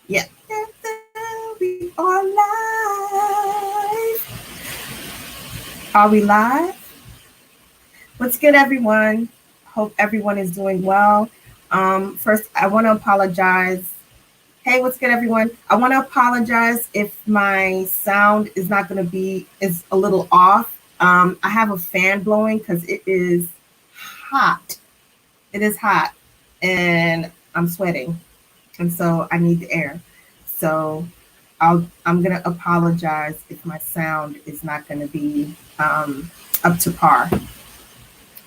Yeah. We are live. Are we live? What's good, everyone? Hope everyone is doing well. First, I want to apologize. Hey, what's good, everyone? I want to apologize if my sound is not going to be is a little off. I have a fan blowing because it is hot. It is hot, and I'm sweating, and so I need the air. So I'm gonna apologize if my sound is not gonna be up to par.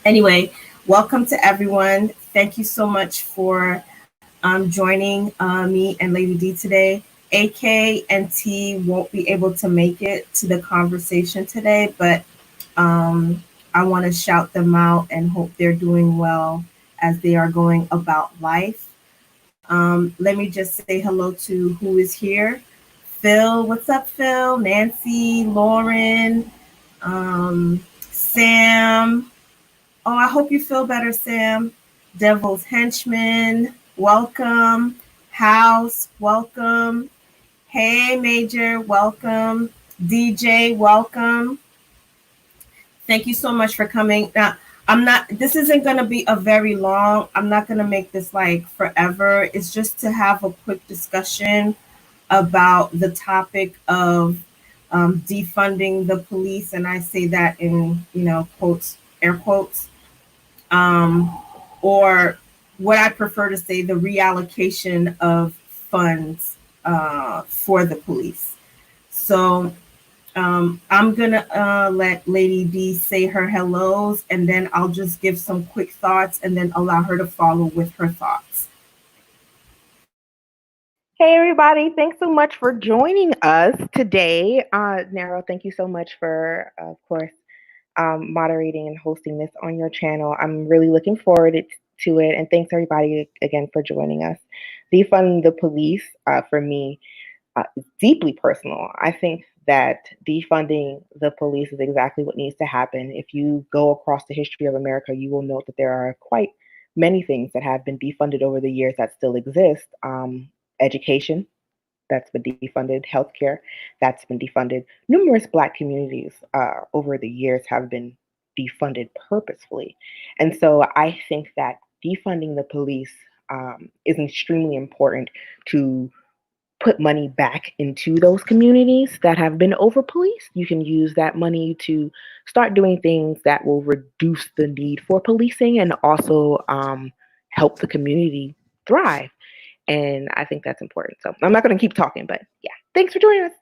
Anyway, welcome to everyone. Thank you so much for joining me and Lady D today. AK and T won't be able to make it to the conversation today, but I want to shout them out and hope they're doing well as they are going about life. Let me just say hello to who is here. Phil, what's up, Phil? Nancy, Lauren, Sam. Oh, I hope you feel better, Sam. Devil's Henchman, welcome. House, welcome. Hey, Major, welcome. DJ, welcome. Thank you so much for coming. Now, this isn't going to be a very long, I'm not going to make this like forever. It's just to have a quick discussion about the topic of defunding the police. And I say that in, quotes, air quotes, or what I prefer to say, the reallocation of funds for the police. So I'm gonna let Lady D say her hellos, and then I'll just give some quick thoughts, and then allow her to follow with her thoughts. Hey everybody, thanks so much for joining us today. Naro, thank you so much for, of course, moderating and hosting this on your channel. I'm really looking forward to it, and thanks everybody again for joining us. Defund the police, for me, is deeply personal. I think that defunding the police is exactly what needs to happen. If you go across the history of America, you will note that there are quite many things that have been defunded over the years that still exist. Education, that's been defunded, healthcare, that's been defunded. Numerous Black communities over the years have been defunded purposefully. And so I think that defunding the police is extremely important to put money back into those communities that have been over policed. You can use that money to start doing things that will reduce the need for policing and also help the community thrive. And I think that's important. So I'm not going to keep talking, but yeah, thanks for joining us.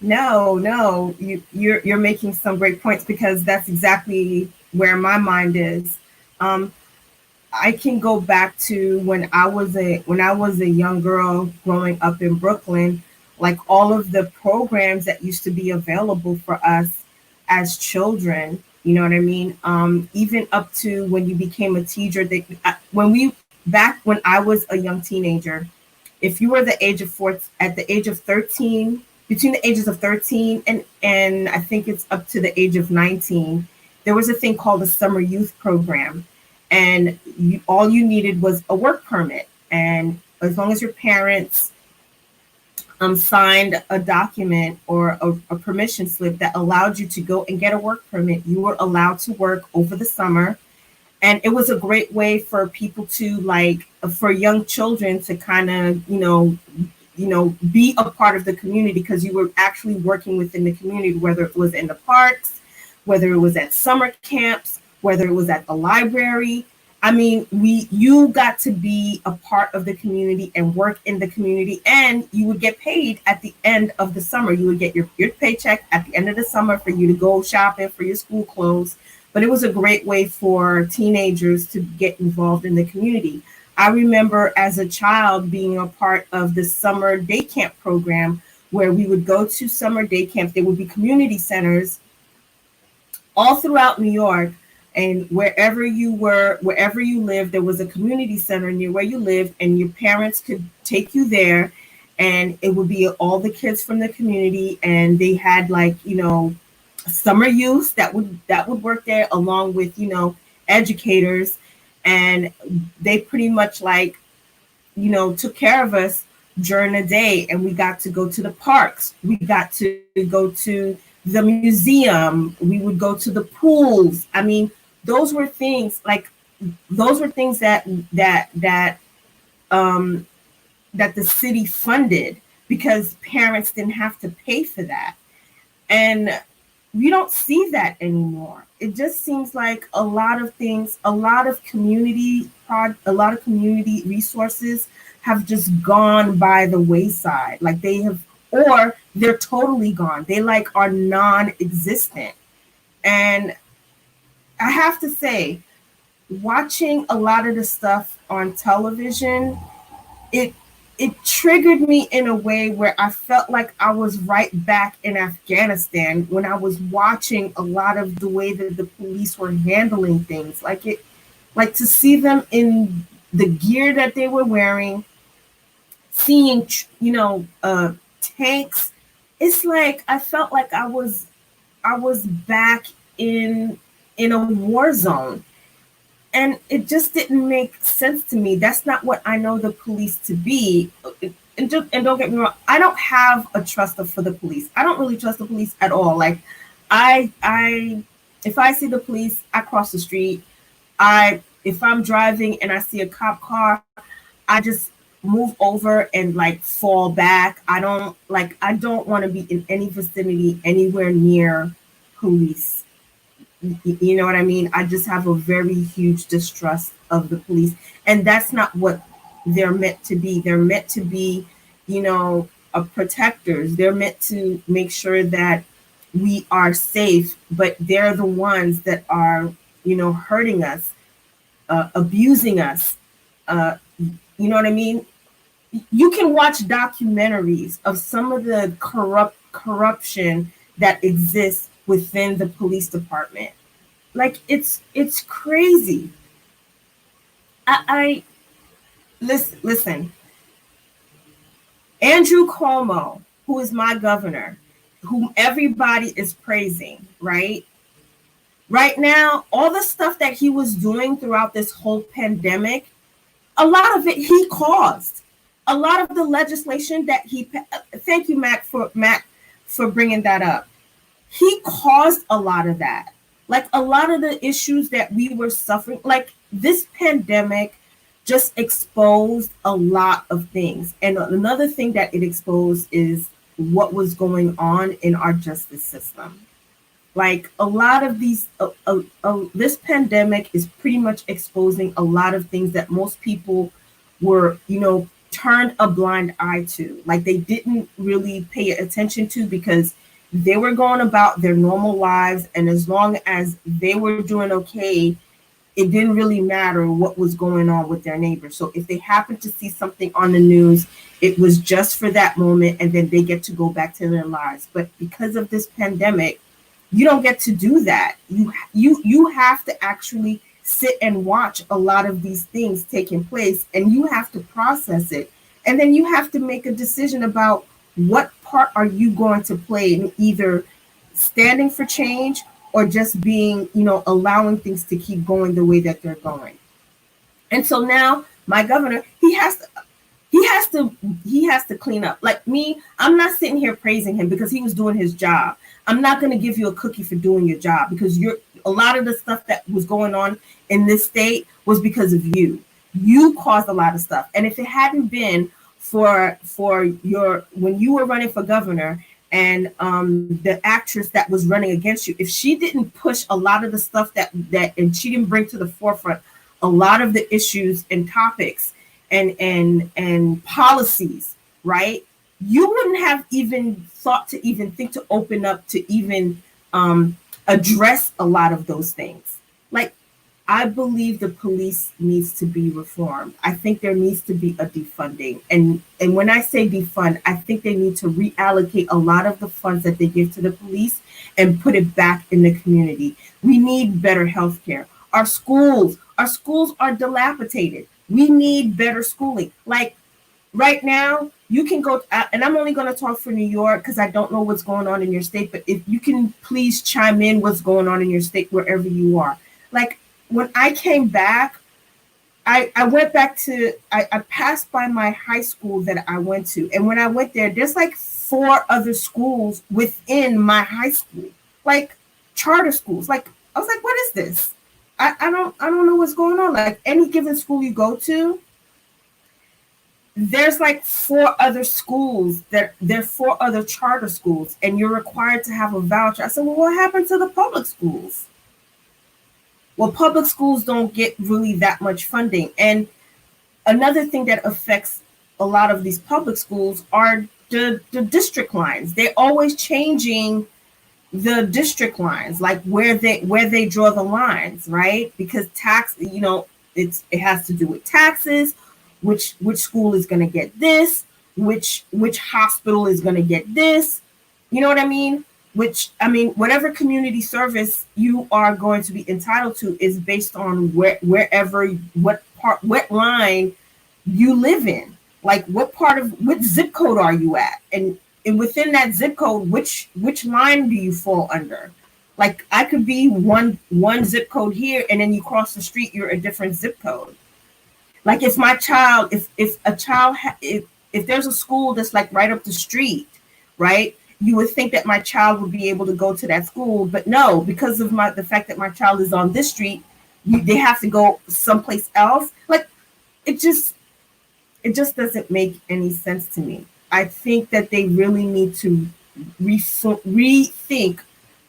No, you're making some great points because that's exactly where my mind is. Um, I can go back to when I was a young girl growing up in Brooklyn, like all of the programs that used to be available for us as children. You know what I mean? Even up to when you became a teacher, when I was a young teenager, if you were the age of at the age of 13, between the ages of 13 and I think it's up to the age of 19, there was a thing called the summer youth program, and all you needed was a work permit, and as long as your parents signed a document or a permission slip that allowed you to go and get a work permit, you were allowed to work over the summer. And it was a great way for people to for young children to kind of be a part of the community, because you were actually working within the community, whether it was in the parks, whether it was at summer camps, whether it was at the library. I mean, you got to be a part of the community and work in the community, and you would get paid at the end of the summer. You would get your paycheck at the end of the summer for you to go shopping for your school clothes. But it was a great way for teenagers to get involved in the community. I remember as a child being a part of the summer day camp program, where we would go to summer day camps. There would be community centers all throughout New York, and wherever you lived, there was a community center near where you lived, and your parents could take you there, and it would be all the kids from the community, and they had summer youth that would work there, along with educators, and they pretty much took care of us during the day, and we got to go to the parks. We got to go to the museum. We would go to the pools. I mean, those were things like those were things um, that the city funded because parents didn't have to pay for that. And we don't see that anymore. It just seems like a lot of things, a lot of community resources have just gone by the wayside. Like they have, or they're totally gone. They like are non-existent. And I have to say, watching a lot of the stuff on television, it it triggered me in a way where I felt like I was right back in Afghanistan when I was watching a lot of the way that the police were handling things. Like to see them in the gear that they were wearing, seeing tanks. It's like I felt like I was back in a war zone, and it just didn't make sense to me. That's not what I know the police to be. And don't get me wrong, I don't have a trust for the police. I don't really trust the police at all. Like, I if I see the police, I cross the street. If I'm driving and I see a cop car, I just move over and like fall back. I don't want to be in any vicinity anywhere near police. You know what I mean? I just have a very huge distrust of the police. And that's not what they're meant to be. They're meant to be, protectors. They're meant to make sure that we are safe, but they're the ones that are, hurting us, abusing us. You know what I mean? You can watch documentaries of some of the corruption that exists within the police department. Like it's crazy. I listen. Andrew Cuomo, who is my governor, whom everybody is praising, right? Right now, all the stuff that he was doing throughout this whole pandemic, a lot of it he caused. A lot of the legislation that thank you, Mac, for bringing that up. He caused a lot of that. Like a lot of the issues that we were suffering, like this pandemic just exposed a lot of things. And another thing that it exposed is what was going on in our justice system. Like a lot of this pandemic is pretty much exposing a lot of things that most people were, turned a blind eye to. Like they didn't really pay attention to because they were going about their normal lives. And as long as they were doing okay, it didn't really matter what was going on with their neighbors. So if they happened to see something on the news, it was just for that moment, and then they get to go back to their lives. But because of this pandemic, you don't get to do that. You have to actually sit and watch a lot of these things taking place, and you have to process it. And then you have to make a decision about what part are you going to play in either standing for change or just being, allowing things to keep going the way that they're going. And so now my governor, he has to clean up. Like me, I'm not sitting here praising him because he was doing his job. I'm not going to give you a cookie for doing your job because a lot of the stuff that was going on in this state was because of you. You caused a lot of stuff. And if it hadn't been for your when you were running for governor and the actress that was running against you, if she didn't push a lot of the stuff that and she didn't bring to the forefront a lot of the issues and topics and policies, right? You wouldn't have even thought to even think to open up to even address a lot of those things. Like, I believe the police needs to be reformed. I think there needs to be a defunding. And when I say defund, I think they need to reallocate a lot of the funds that they give to the police and put it back in the community. We need better health care. Our schools are dilapidated. We need better schooling. Like right now, you can go, and I'm only going to talk for New York because I don't know what's going on in your state, but if you can please chime in what's going on in your state wherever you are. Like when I came back, I went back to, I passed by my high school that I went to. And when I went there, there's like 4 other schools within my high school, like charter schools. Like, I was like, what is this? I don't know what's going on. Like any given school you go to, there's like 4 other schools that there are 4 other charter schools, and you're required to have a voucher. I said, well, what happened to the public schools? Well, public schools don't get really that much funding. And another thing that affects a lot of these public schools are the district lines. They're always changing the district lines, like where they draw the lines, right? Because tax, it has to do with taxes, which school is going to get this, which hospital is going to get this, you know what I mean? Which, I mean, whatever community service you are going to be entitled to is based on wherever, what line you live in. Like what zip code are you at? And within that zip code, which line do you fall under? Like I could be one zip code here, and then you cross the street, you're a different zip code. Like if my child, if there's a school that's like right up the street, right? You would think that my child would be able to go to that school, but no, because of the fact that my child is on this street, they have to go someplace else. Like it just doesn't make any sense to me. I think that they really need to rethink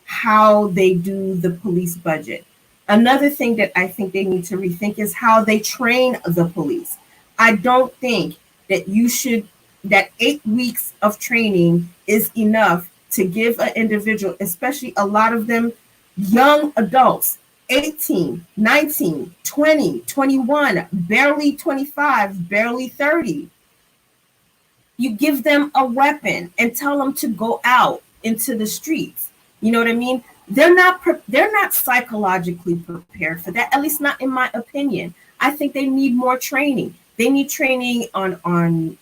how they do the police budget. Another thing that I think they need to rethink is how they train the police. I don't think that 8 weeks of training is enough to give an individual, especially a lot of them young adults, 18, 19, 20, 21, barely 25, barely 30. You give them a weapon and tell them to go out into the streets. You know what I mean? They're not psychologically prepared for that, at least not in my opinion. I think they need more training. They need training on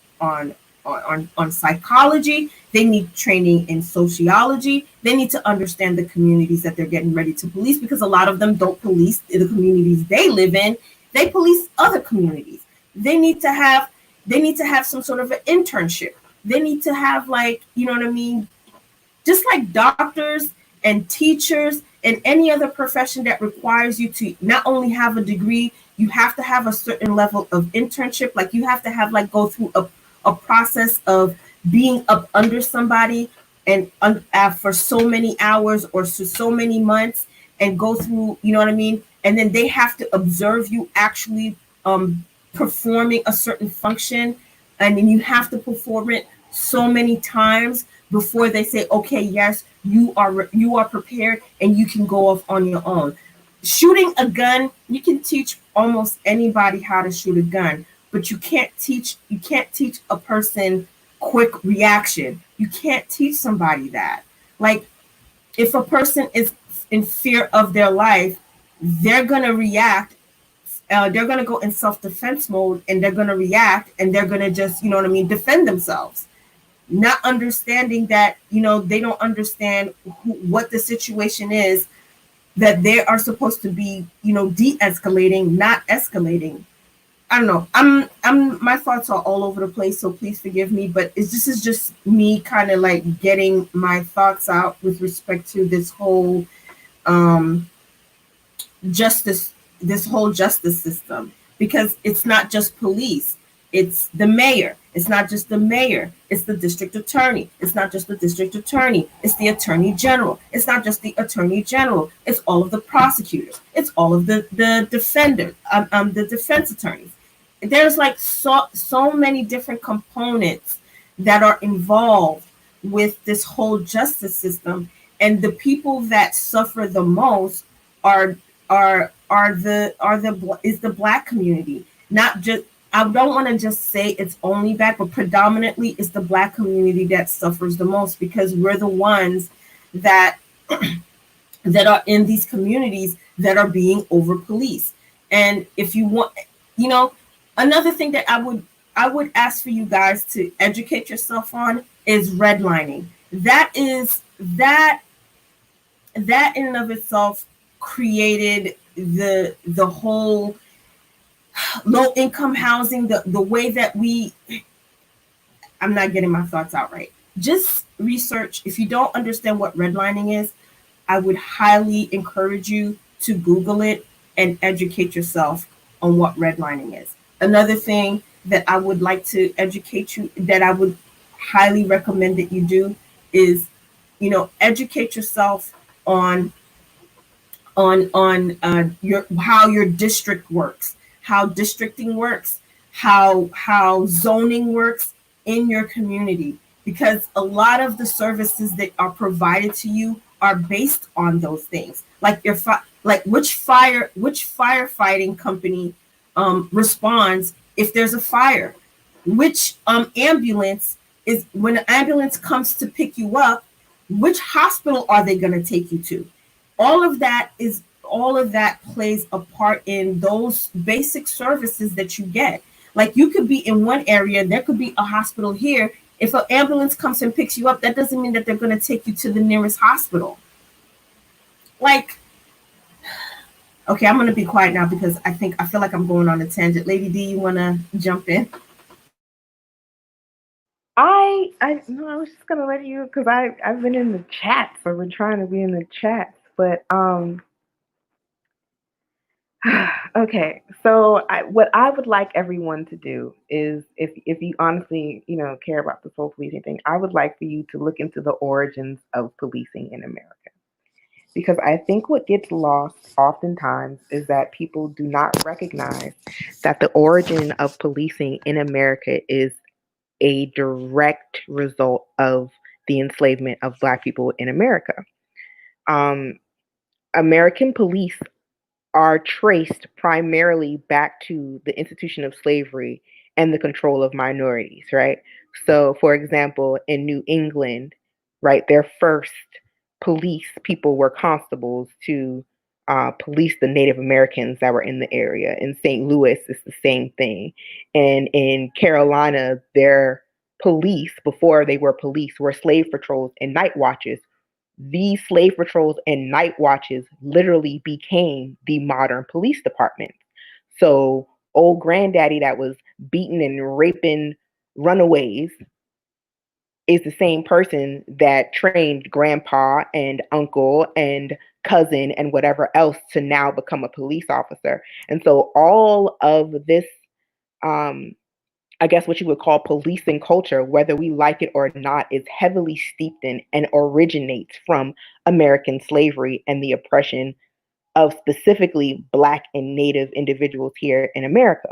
psychology. They need training in sociology. They need to understand the communities that they're getting ready to police, because a lot of them don't police the communities they live in. They police other communities. They need to have some sort of an internship. They need to have, like, you know what I mean? Just like doctors and teachers and any other profession that requires you to not only have a degree, you have to have a certain level of internship. Like you have to have go through a process of being up under somebody and for so many hours or so many months, and go through, you know what I mean? And then they have to observe you actually performing a certain function, and then you have to perform it so many times before they say, okay, yes, you are prepared and you can go off on your own. Shooting a gun, you can teach almost anybody how to shoot a gun, but you can't teach a person quick reaction. You can't teach somebody that. Like if a person is in fear of their life, they're gonna react. They're gonna go in self-defense mode, and they're gonna react, and they're gonna just, you know what I mean, defend themselves, not understanding that, they don't understand what the situation is, that they are supposed to be, de-escalating, not escalating. I don't know. I'm my thoughts are all over the place, so please forgive me, but this is just me kind of like getting my thoughts out with respect to this whole justice system, because it's not just police. It's the mayor. It's not just the mayor. It's the district attorney. It's not just the district attorney. It's the attorney general. It's not just the attorney general. It's all of the prosecutors. It's all of the defenders, the defense attorneys. There's like so many different components that are involved with this whole justice system, and the people that suffer the most are the Black community. Not just, I don't want to just say it's only Black, but predominantly it's the Black community that suffers the most, because we're the ones that that are in these communities that are being over policed. And if you want, another thing that I would ask for you guys to educate yourself on is redlining. That in and of itself created the whole low income housing, the way that I'm not getting my thoughts out right. Just research. If you don't understand what redlining is, I would highly encourage you to Google it and educate yourself on what redlining is. Another thing that I would like to educate you, that I would highly recommend that you do, is, educate yourself on your how your district works, how districting works, how zoning works in your community, because a lot of the services that are provided to you are based on those things. Like like which firefighting company responds if there's a fire, which ambulance is, when an ambulance comes to pick you up, which hospital are they going to take you to? All of that plays a part in those basic services that you get. Like, you could be in one area, there could be a hospital here. If an ambulance comes and picks you up, that doesn't mean that they're going to take you to the nearest hospital. Like, okay, I'm going to be quiet now because I feel like I'm going on a tangent. Lady D, you want to jump in? I no, I was just gonna let you because I've been in the chats. I've been trying to be in the chats, but okay. So what I would like everyone to do is, if you honestly care about this whole policing thing, I would like for you to look into the origins of policing in America, because I think what gets lost oftentimes is that people do not recognize that the origin of policing in America is a direct result of the enslavement of Black people in America. Um, American police are traced primarily back to the institution of slavery and the control of minorities, right? So, for example, in New England, right, their first police people were constables to police the Native Americans that were in the area. In St. Louis, it's the same thing. And in Carolina, their police, before they were police, were slave patrols and night watches. These slave patrols and night watches literally became the modern police department. So, old granddaddy that was beating and raping runaways is the same person that trained grandpa and uncle and cousin and whatever else to now become a police officer. And so, all of this, um, I guess what you would call policing culture, whether we like it or not, is heavily steeped in and originates from American slavery and the oppression of specifically Black and Native individuals here in America.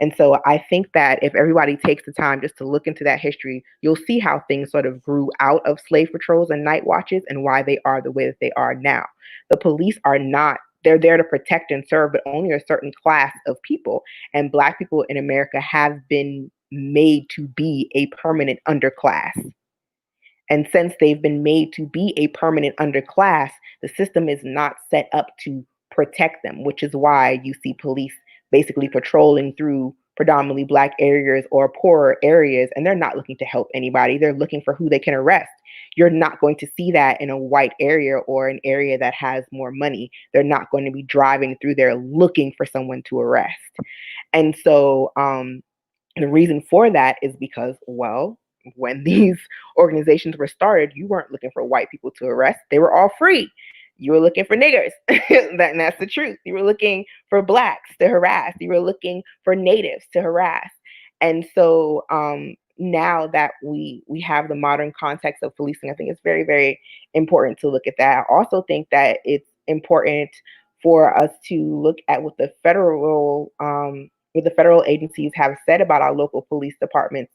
And so I think that if everybody takes the time just to look into that history, you'll see how things sort of grew out of slave patrols and night watches and why they are the way that they are now. The police are not, they're there to protect and serve, but only a certain class of people. And Black people in America have been made to be a permanent underclass. And since they've been made to be a permanent underclass, the system is not set up to protect them, which is why you see police basically patrolling through predominantly Black areas or poorer areas, and they're not looking to help anybody. They're looking for who they can arrest. You're not going to see that in a white area or an area that has more money. They're not going to be driving through there looking for someone to arrest. And so, the reason for that is because, well, when these organizations were started, you weren't looking for white people to arrest. They were all free. You were looking for niggers. That's the truth. You were looking for Blacks to harass. You were looking for natives to harass. And so, now that we have the modern context of policing, I think it's very, very important to look at that. I also think that it's important for us to look at what the federal agencies have said about our local police departments,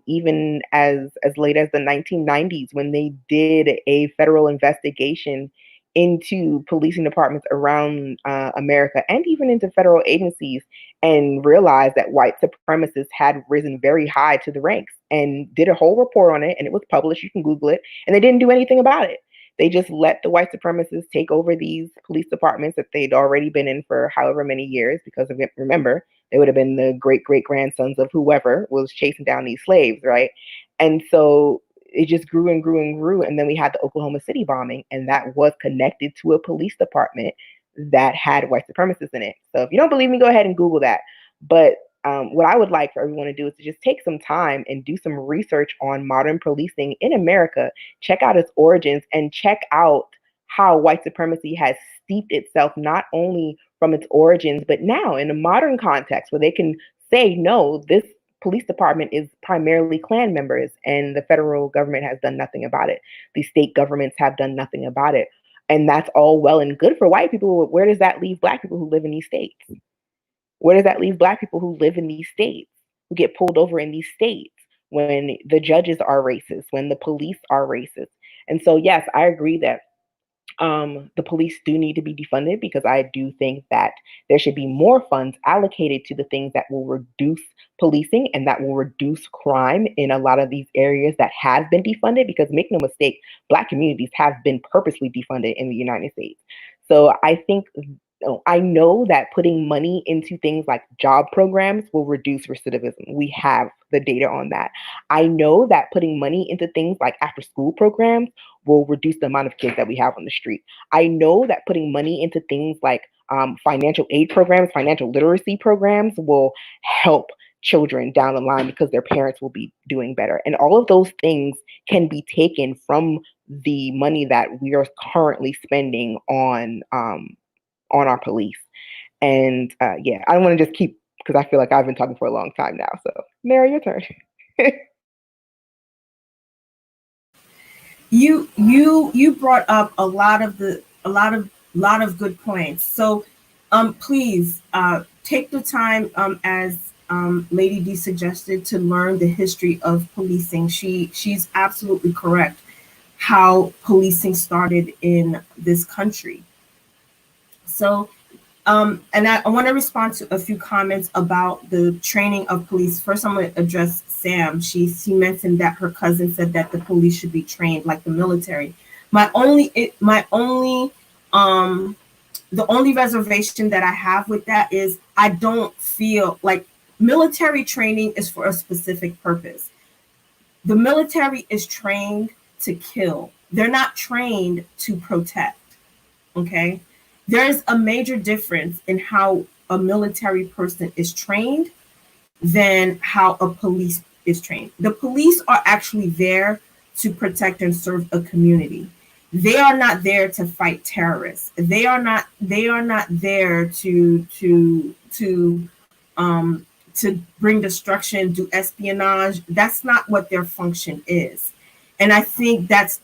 even as late as the 1990s, when they did a federal investigation into policing departments around America and even into federal agencies, and realized that white supremacists had risen very high to the ranks, and did a whole report on it, and it was published. You can Google it, and they didn't do anything about it. They just let the white supremacists take over these police departments that they'd already been in for however many years, because of it, remember, they would have been the great great grandsons of whoever was chasing down these slaves, right? And so it just grew and grew and grew. And then we had the Oklahoma City bombing, and that was connected to a police department that had white supremacists in it. So if you don't believe me, go ahead and Google that. But what I would like for everyone to do is to just take some time and do some research on modern policing in America, check out its origins, and check out how white supremacy has steeped itself not only from its origins, but now in a modern context where they can say, no, this police department is primarily Klan members, and the federal government has done nothing about it. The state governments have done nothing about it. And that's all well and good for white people. Where does that leave Black people who live in these states? Where does that leave Black people who live in these states, who get pulled over in these states when the judges are racist, when the police are racist? And so, yes, I agree that the police do need to be defunded, because I do think that there should be more funds allocated to the things that will reduce policing and that will reduce crime in a lot of these areas that have been defunded. Because make no mistake, Black communities have been purposely defunded in the United States. So I think, I know that putting money into things like job programs will reduce recidivism. We have the data on that. I know that putting money into things like after school programs will reduce the amount of kids that we have on the street. I know that putting money into things like financial aid programs, financial literacy programs will help children down the line because their parents will be doing better. And all of those things can be taken from the money that we are currently spending on our police. And yeah, I don't want to just keep, because I feel like I've been talking for a long time now. So Mary, your turn. You brought up a lot of good points. So please take the time, as Lady D suggested, to learn the history of policing. She's absolutely correct how policing started in this country. So and I want to respond to a few comments about the training of police. First, I'm going to address Sam. She mentioned that her cousin said that the police should be trained like the military. The only reservation that I have with that is I don't feel like military training is for a specific purpose. The military is trained to kill. They're not trained to protect. Okay. There's a major difference in how a military person is trained than how a police is trained. The police are actually there to protect and serve a community. They are not there to fight terrorists. They are not there to bring destruction, do espionage. That's not what their function is. And I think that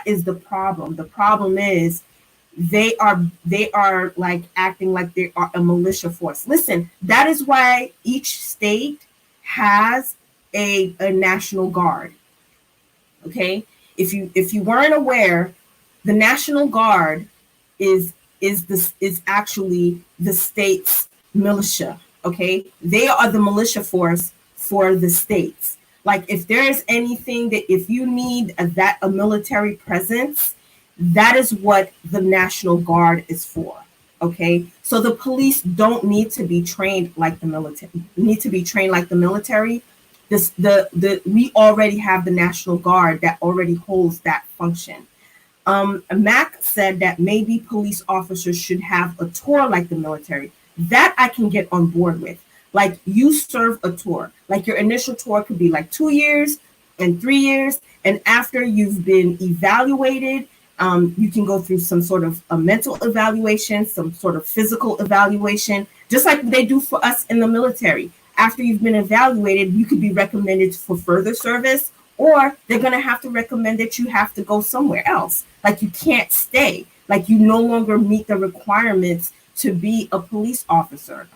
is the problem. The problem is they are like acting like they are a militia force. Listen, that is why each state has a National Guard. Okay? If you weren't aware, the National Guard is actually the state's militia. Okay? They are the militia force for the states. Like if there is anything that if you need a military presence, that is what the National Guard is for. Okay, so the police don't need to be trained like the military. We already have the National Guard that already holds that function. Mac said that maybe police officers should have a tour like the military. That I can get on board with. Like you serve a tour. Like your initial tour could be like 2 years and 3 years, and after you've been evaluated. You can go through some sort of a mental evaluation, some sort of physical evaluation, just like they do for us in the military. After you've been evaluated, you could be recommended for further service, or they're going to have to recommend that you have to go somewhere else. Like you can't stay, like you no longer meet the requirements to be a police officer.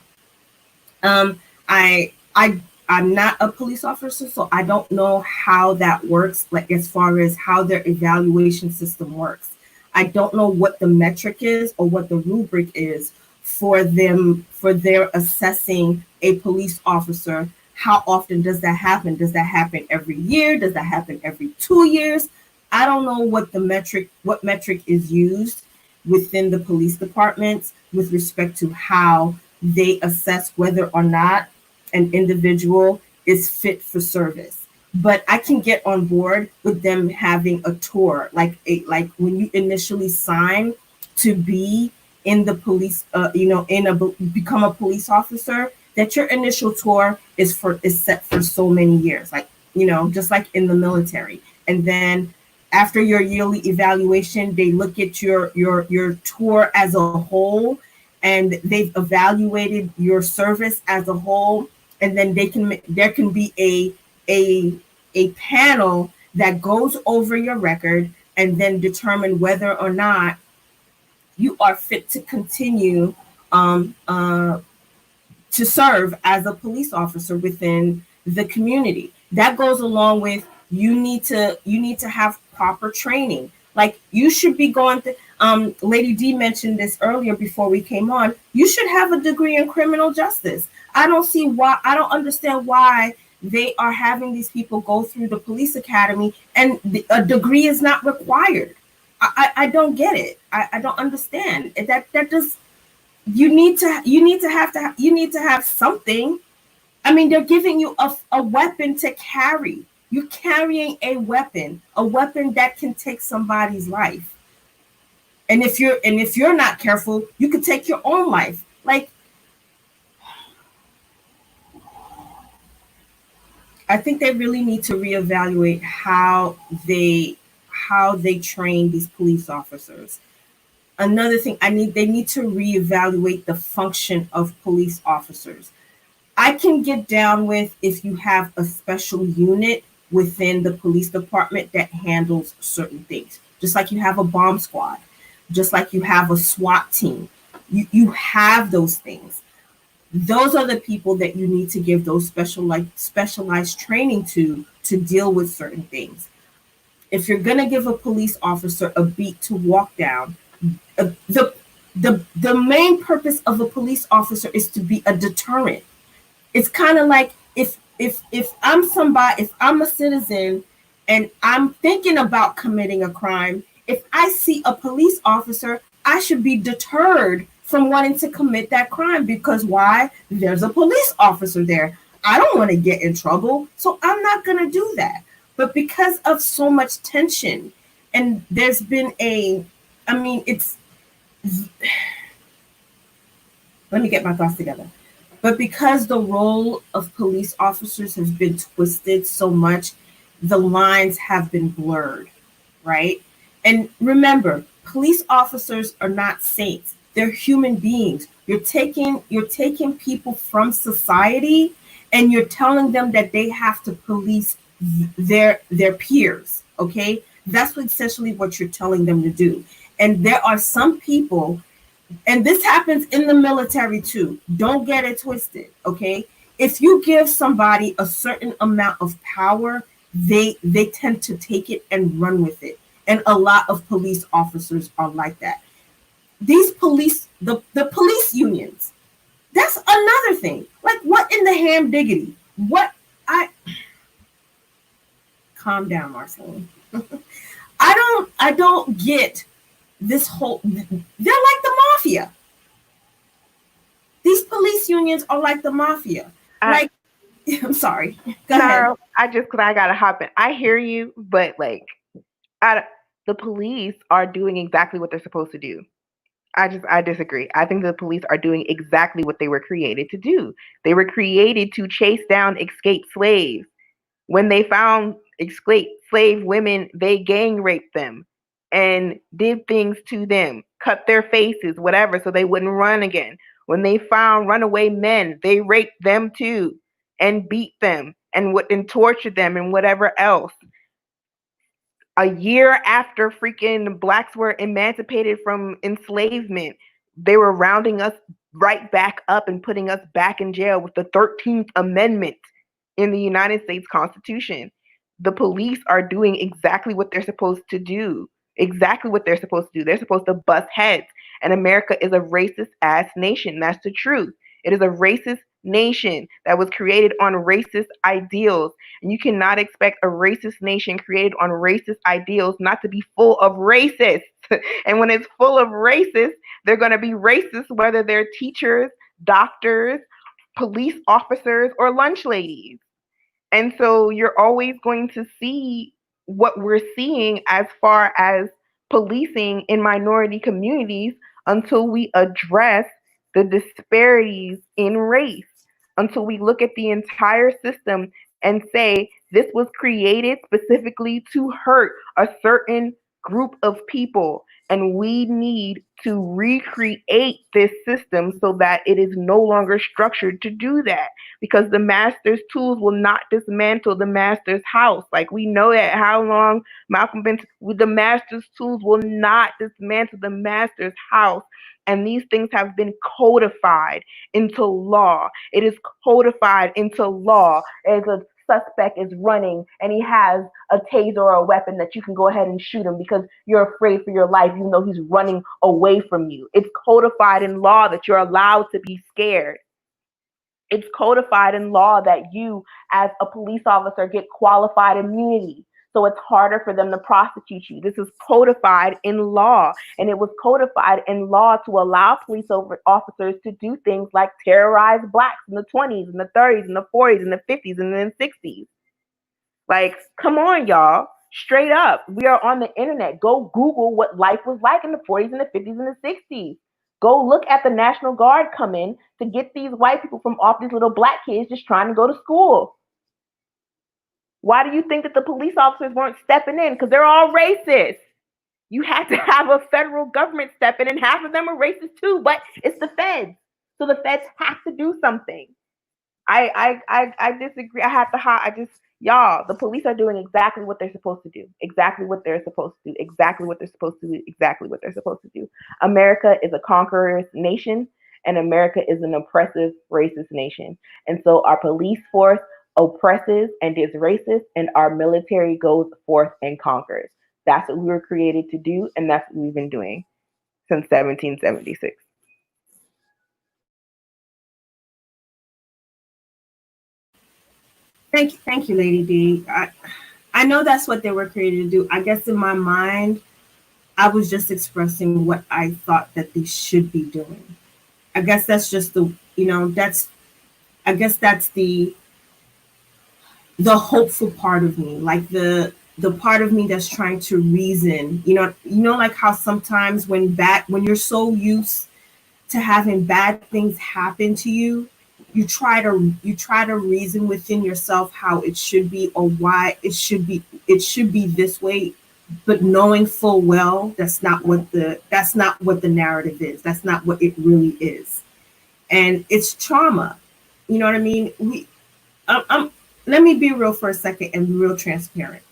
I'm not a police officer, so I don't know how that works, like as far as how their evaluation system works. I don't know what the metric is or what the rubric is for their assessing a police officer. How often does that happen? Does that happen every year? Does that happen every 2 years? I don't know what metric is used within the police departments with respect to how they assess whether or not an individual is fit for service. But I can get on board with them having a tour, like when you initially sign to be in the police, become a police officer, that your initial tour is set for so many years, like, just like in the military. And then after your yearly evaluation, they look at your tour as a whole, and they've evaluated your service as a whole, and then there can be a a panel that goes over your record and then determine whether or not you are fit to continue, um, uh, to serve as a police officer within the community. That goes along with, you need to have proper training. Like, you should be going to, Lady D mentioned this earlier before we came on. You should have a degree in criminal justice. I don't understand why they are having these people go through the police academy and a degree is not required. I don't get it. I don't understand that does you need to have something. I mean, they're giving you a weapon to carry. You're carrying a weapon that can take somebody's life. And if you're not careful, you could take your own life. Like, I think they really need to reevaluate how they train these police officers. Another thing, they need to reevaluate the function of police officers. I can get down with if you have a special unit within the police department that handles certain things, just like you have a bomb squad, just like you have a SWAT team. You have those things. Those are the people that you need to give those specialized training to deal with certain things. If you're gonna give a police officer a beat to walk down, the the main purpose of a police officer is to be a deterrent. It's kind of like, if I'm a citizen and I'm thinking about committing a crime, if I see a police officer, I should be deterred from wanting to commit that crime, because why? There's a police officer there. I don't want to get in trouble, so I'm not going to do that. But because of so much tension, and there's been I mean, let me get my thoughts together. But because the role of police officers has been twisted so much, the lines have been blurred, right? And remember, police officers are not saints. They're human beings. You're taking people from society, and you're telling them that they have to police their peers, okay? That's essentially what you're telling them to do. And there are some people, and this happens in the military too. Don't get it twisted, okay? If you give somebody a certain amount of power, they tend to take it and run with it. And a lot of police officers are like that. The police unions, that's another thing. Like, what in the ham diggity? What I Calm down, Marceline. I don't get this whole, they're like the mafia. These police unions are like the mafia. I, Like, I'm sorry. Go ahead. no, because I gotta hop in. I hear you, but like, I, the police are doing exactly what they're supposed to do. I disagree. I think the police are doing exactly what they were created to do. They were created to chase down escaped slaves. When they found escaped slave women, they gang raped them and did things to them, cut their faces, whatever, so they wouldn't run again. When they found runaway men, they raped them too and beat them and tortured them and whatever else. A year after freaking blacks were emancipated from enslavement, they were rounding us right back up and putting us back in jail with the 13th Amendment in the United States Constitution. The police are doing exactly what they're supposed to do. Exactly what they're supposed to do. They're supposed to bust heads. And America is a racist ass nation. That's the truth. It is a racist nation that was created on racist ideals. And you cannot expect a racist nation created on racist ideals not to be full of racists. And when it's full of racists, they're going to be racist whether they're teachers, doctors, police officers, or lunch ladies. And so you're always going to see what we're seeing as far as policing in minority communities until we address the disparities in race, until we look at the entire system and say this was created specifically to hurt a certain group of people. And we need to recreate this system so that it is no longer structured to do that. Because the master's tools will not dismantle the master's house. Like, we know that how long Malcolm been with the master's tools will not dismantle the master's house. And these things have been codified into law. It is codified into law as a suspect is running and he has a taser or a weapon that you can go ahead and shoot him because you're afraid for your life, even though he's running away from you. It's codified in law that you're allowed to be scared. It's codified in law that you, as a police officer, get qualified immunity. So it's harder for them to prosecute you. This is codified in law. And it was codified in law to allow police officers to do things like terrorize blacks in the 20s and the 30s and the 40s and the 50s and the 60s. Like, come on, y'all. Straight up. We are on the internet. Go Google what life was like in the 40s and the 50s and the 60s. Go look at the National Guard come in to get these white people from off these little black kids just trying to go to school. Why do you think that the police officers weren't stepping in? Because they're all racist. You had to have a federal government step in, and half of them are racist too, but it's the feds. So the feds have to do something. I disagree. Y'all, the police are doing exactly what they're supposed to do. Exactly what they're supposed to do. Exactly what they're supposed to do. Exactly what they're supposed to do. America is a conqueror's nation, and America is an oppressive, racist nation. And so our police force oppresses and is racist, and our military goes forth and conquers. That's what we were created to do, and that's what we've been doing since 1776. Thank you, Lady D. I know that's what they were created to do. I guess in my mind, I was just expressing what I thought that they should be doing. I guess that's just I guess that's the hopeful part of me, like the part of me that's trying to reason. Like how sometimes when you're so used to having bad things happen to you, you try to reason within yourself how it should be or why it should be this way, but knowing full well that's not what the narrative is. That's not what it really is. And it's trauma. You know what I mean? Let me be real for a second and real transparent.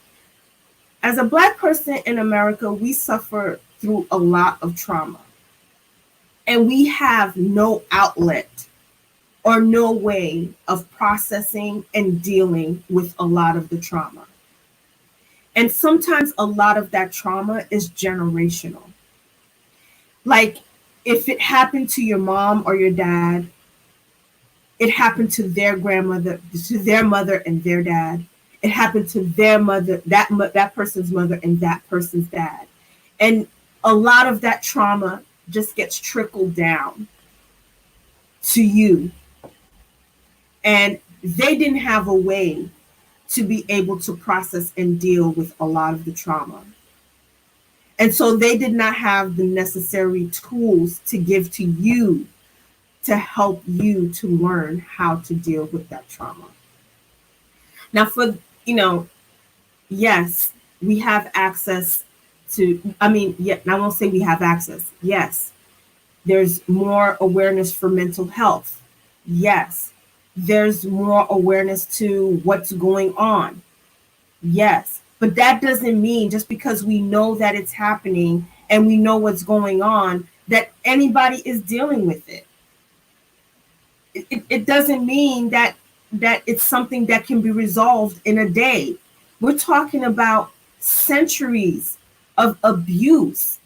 As a Black person in America, we suffer through a lot of trauma. And we have no outlet or no way of processing and dealing with a lot of the trauma. And sometimes a lot of that trauma is generational. Like, if it happened to your mom or your dad, it happened to their grandmother, to their mother and their dad. It happened to their mother, that person's mother and that person's dad. And a lot of that trauma just gets trickled down to you. And they didn't have a way to be able to process and deal with a lot of the trauma. And so they did not have the necessary tools to give to you to help you to learn how to deal with that trauma. Now, yes, we have access I won't say we have access. Yes, there's more awareness for mental health. Yes, there's more awareness to what's going on. Yes, but that doesn't mean just because we know that it's happening and we know what's going on that anybody is dealing with it. It doesn't mean that it's something that can be resolved in a day. We're talking about centuries of abuse.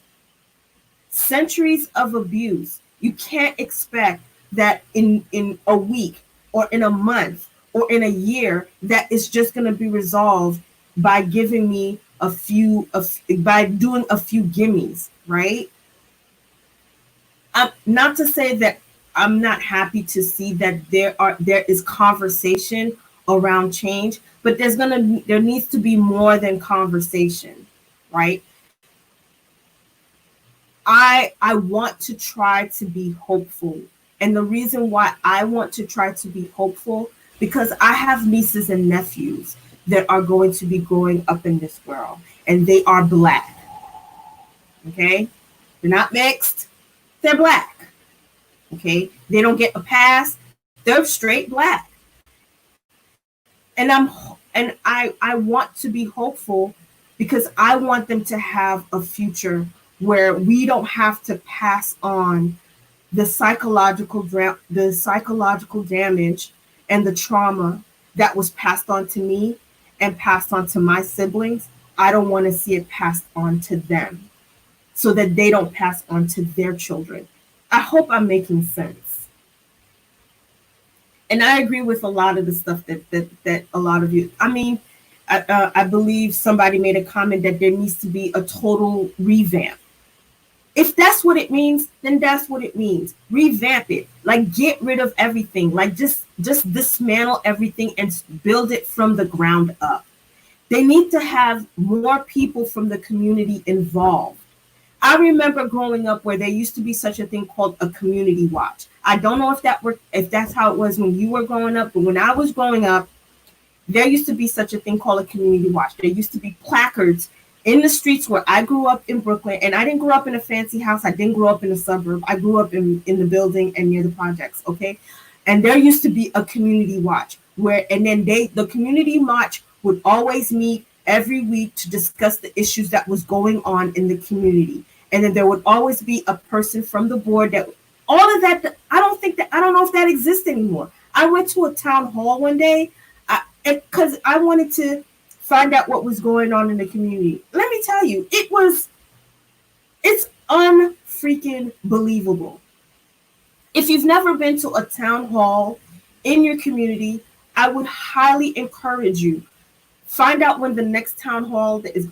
Centuries of abuse. You can't expect that in a week or in a month or in a year that it's just going to be resolved by giving me by doing a few gimmies, right? Not to say that I'm not happy to see that there is conversation around change, but there needs to be more than conversation, right? I want to try to be hopeful. And the reason why I want to try to be hopeful, because I have nieces and nephews that are going to be growing up in this world, and they are black. Okay? They're not mixed. They're black. Okay? They don't get a pass. They're straight black. And I want to be hopeful because I want them to have a future where we don't have to pass on the psychological damage and the trauma that was passed on to me and passed on to my siblings. I don't want to see it passed on to them so that they don't pass on to their children. I hope I'm making sense. And I agree with a lot of the stuff that a lot of you. I mean, I believe somebody made a comment that there needs to be a total revamp. If that's what it means, then that's what it means. Revamp it. Like get rid of everything. Like just dismantle everything and build it from the ground up. They need to have more people from the community involved. I remember growing up where there used to be such a thing called a community watch. I don't know if that's how it was when you were growing up, but when I was growing up, there used to be such a thing called a community watch. There used to be placards in the streets where I grew up in Brooklyn, and I didn't grow up in a fancy house. I didn't grow up in a suburb. I grew up in the building and near the projects, okay? And there used to be a community watch and then the community watch would always meet every week to discuss the issues that was going on in the community. And then there would always be a person from the board that all of that. I don't know if that exists anymore. I went to a town hall one day because I wanted to find out what was going on in the community. Let me tell you, it's unfreaking believable. If you've never been to a town hall in your community, I would highly encourage you. Find out when the next town hall is.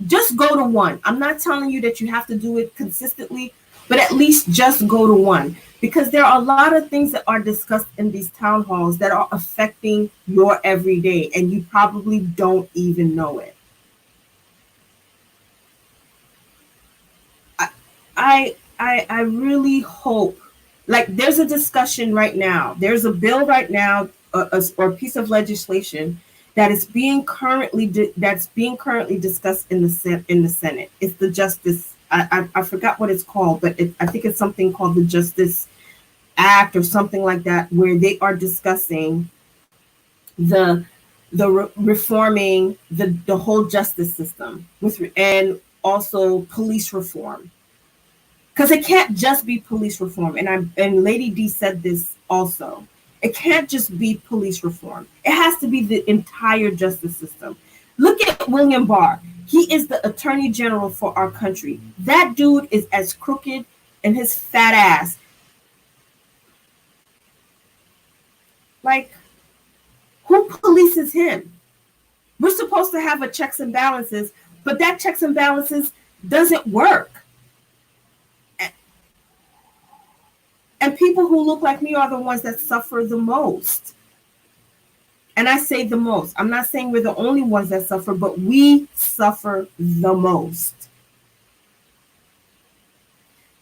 Just go to one. I'm not telling you that you have to do it consistently, but at least just go to one. Because there are a lot of things that are discussed in these town halls that are affecting your everyday, and you probably don't even know it. I really hope, like there's a discussion right now. There's a bill right now, or a piece of legislation that is being currently discussed in the Senate. It's the Justice. I forgot what it's called, but I think it's something called the Justice Act or something like that, where they are discussing the reforming the whole justice system and also police reform, because it can't just be police reform. And Lady D said this also. It can't just be police reform. It has to be the entire justice system. Look at William Barr. He is the attorney general for our country. That dude is as crooked and his fat ass. Like, who polices him? We're supposed to have a checks and balances, but that checks and balances doesn't work. And people who look like me are the ones that suffer the most. And I say the most. I'm not saying we're the only ones that suffer, but we suffer the most.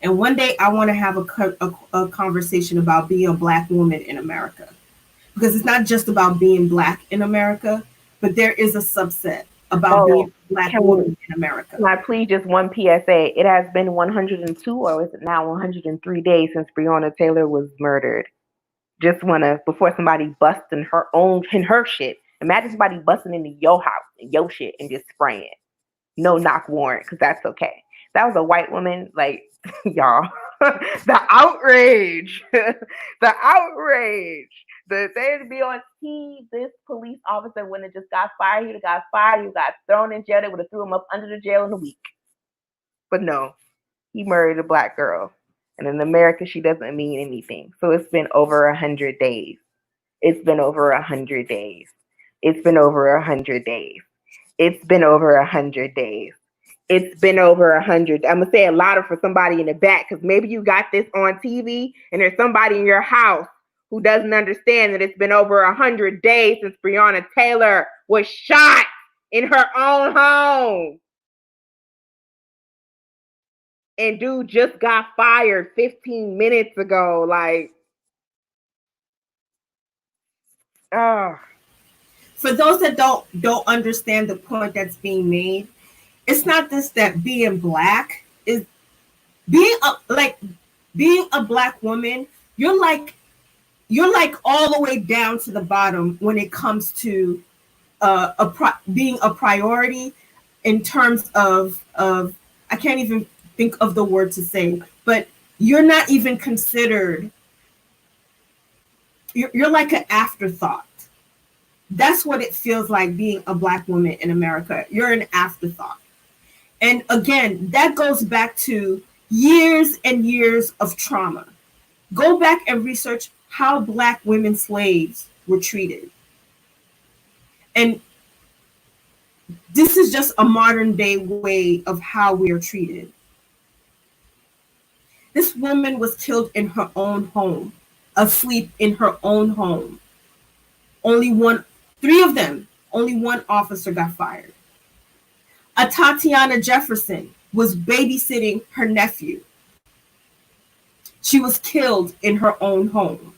And one day I want to have a conversation about being a Black woman in America. Because it's not just about being Black in America, but there is a subset about being a Black woman in America. Can I please just one PSA? It has been 102, or is it now 103 days since Breonna Taylor was murdered? Just wanna, before somebody busts in her shit. Imagine somebody busting into your house and your shit and just spraying. No knock warrant, because that's okay. That was a white woman, like y'all. The outrage. The outrage. They'd be on TV. This police officer wouldn't have just got fired. He'd have got fired. He got thrown in jail. They would have threw him up under the jail in a week. But no, he murdered a Black girl. And in America, she doesn't mean anything. So it's been over 100 days. It's been over 100 days. It's been over 100 days. It's been over 100 days. It's been over 100. I'm going to say it louder for somebody in the back, because maybe you got this on TV and there's somebody in your house who doesn't understand that it's been over 100 days since Breonna Taylor was shot in her own home. and dude just got fired 15 minutes ago. Like, ah. For those that don't understand the point that's being made, it's not just that being black is being a black woman. You're like all the way down to the bottom when it comes to being a priority in terms of I can't even think of the word to say, but you're not even considered. You're like an afterthought. That's what it feels like being a black woman in America. You're an afterthought. And again, that goes back to years and years of trauma. Go back and research how black women slaves were treated. And this is just a modern day way of how we are treated. This woman was killed in her own home, asleep in her own home. Three of them, only one officer got fired. A Tatiana Jefferson was babysitting her nephew. She was killed in her own home.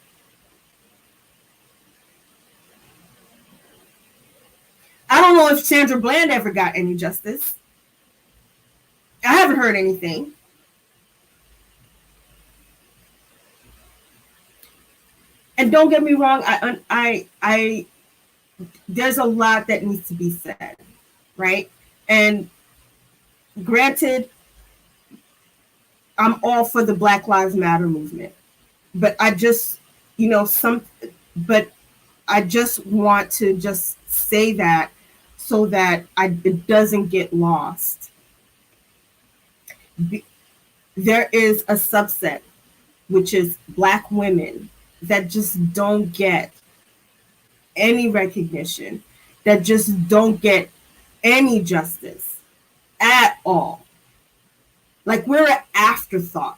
I don't know if Sandra Bland ever got any justice. I haven't heard anything. And don't get me wrong, I there's a lot that needs to be said, right? And granted, I'm all for the Black Lives Matter movement, but I just, but I just want to just say that so that it doesn't get lost. There is a subset, which is Black women, that just don't get any recognition, that just don't get any justice at all. Like, we're an afterthought.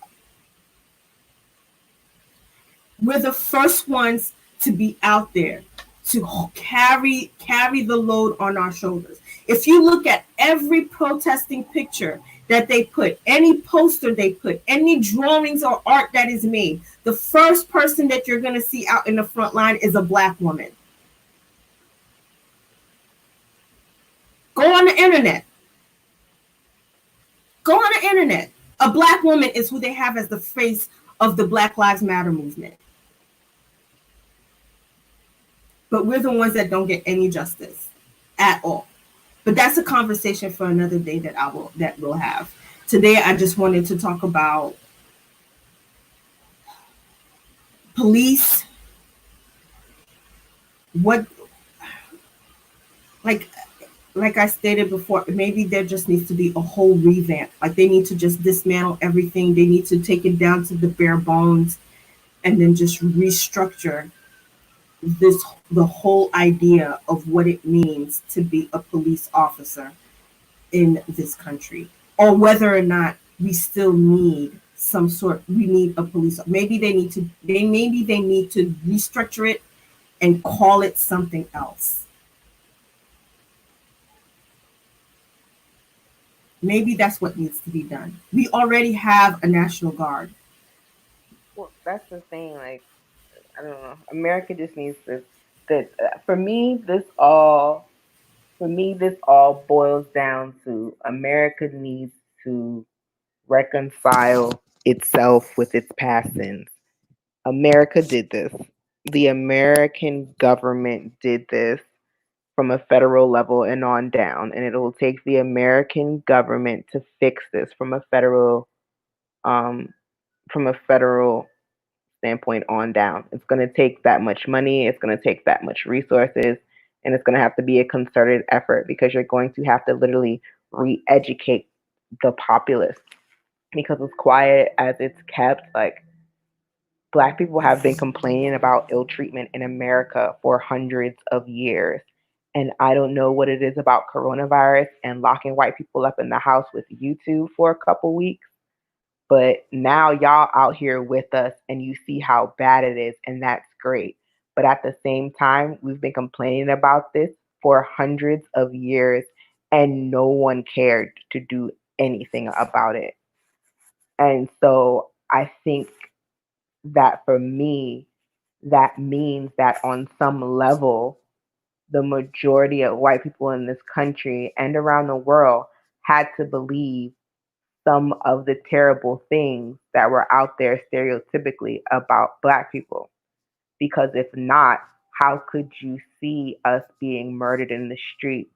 We're the first ones to be out there, to carry the load on our shoulders. If you look at every protesting picture that they put, any poster they put, any drawings or art that is made, the first person that you're going to see out in the front line is a Black woman. Go on the internet. Go on the internet. A Black woman is who they have as the face of the Black Lives Matter movement. But we're the ones that don't get any justice at all. But that's a conversation for another day that we'll have. Today, I just wanted to talk about police. What, like I stated before, maybe there just needs to be a whole revamp. Like, they need to just dismantle everything. They need to take it down to the bare bones and then just restructure the whole idea of what it means to be a police officer in this country, or whether or not we still need we need a police. Maybe they need to restructure it and call it something else. Maybe that's what needs to be done. We already have a National Guard. Well, that's the thing. Like, I don't know. America just needs this. That for me, this all boils down to America needs to reconcile itself with its past sins. America did this. The American government did this from a federal level and on down, and it will take the American government to fix this um, from a federal standpoint on down. It's going to take that much money, it's going to take that much resources, and it's going to have to be a concerted effort because you're going to have to literally re-educate the populace. Because as quiet as it's kept, like, Black people have been complaining about ill treatment in America for hundreds of years. And I don't know what it is about coronavirus and locking white people up in the house with YouTube for a couple weeks, but now y'all out here with us and you see how bad it is, and that's great. But at the same time, we've been complaining about this for hundreds of years and no one cared to do anything about it. And so I think that for me, that means that on some level, the majority of white people in this country and around the world had to believe some of the terrible things that were out there stereotypically about Black people. Because if not, how could you see us being murdered in the streets?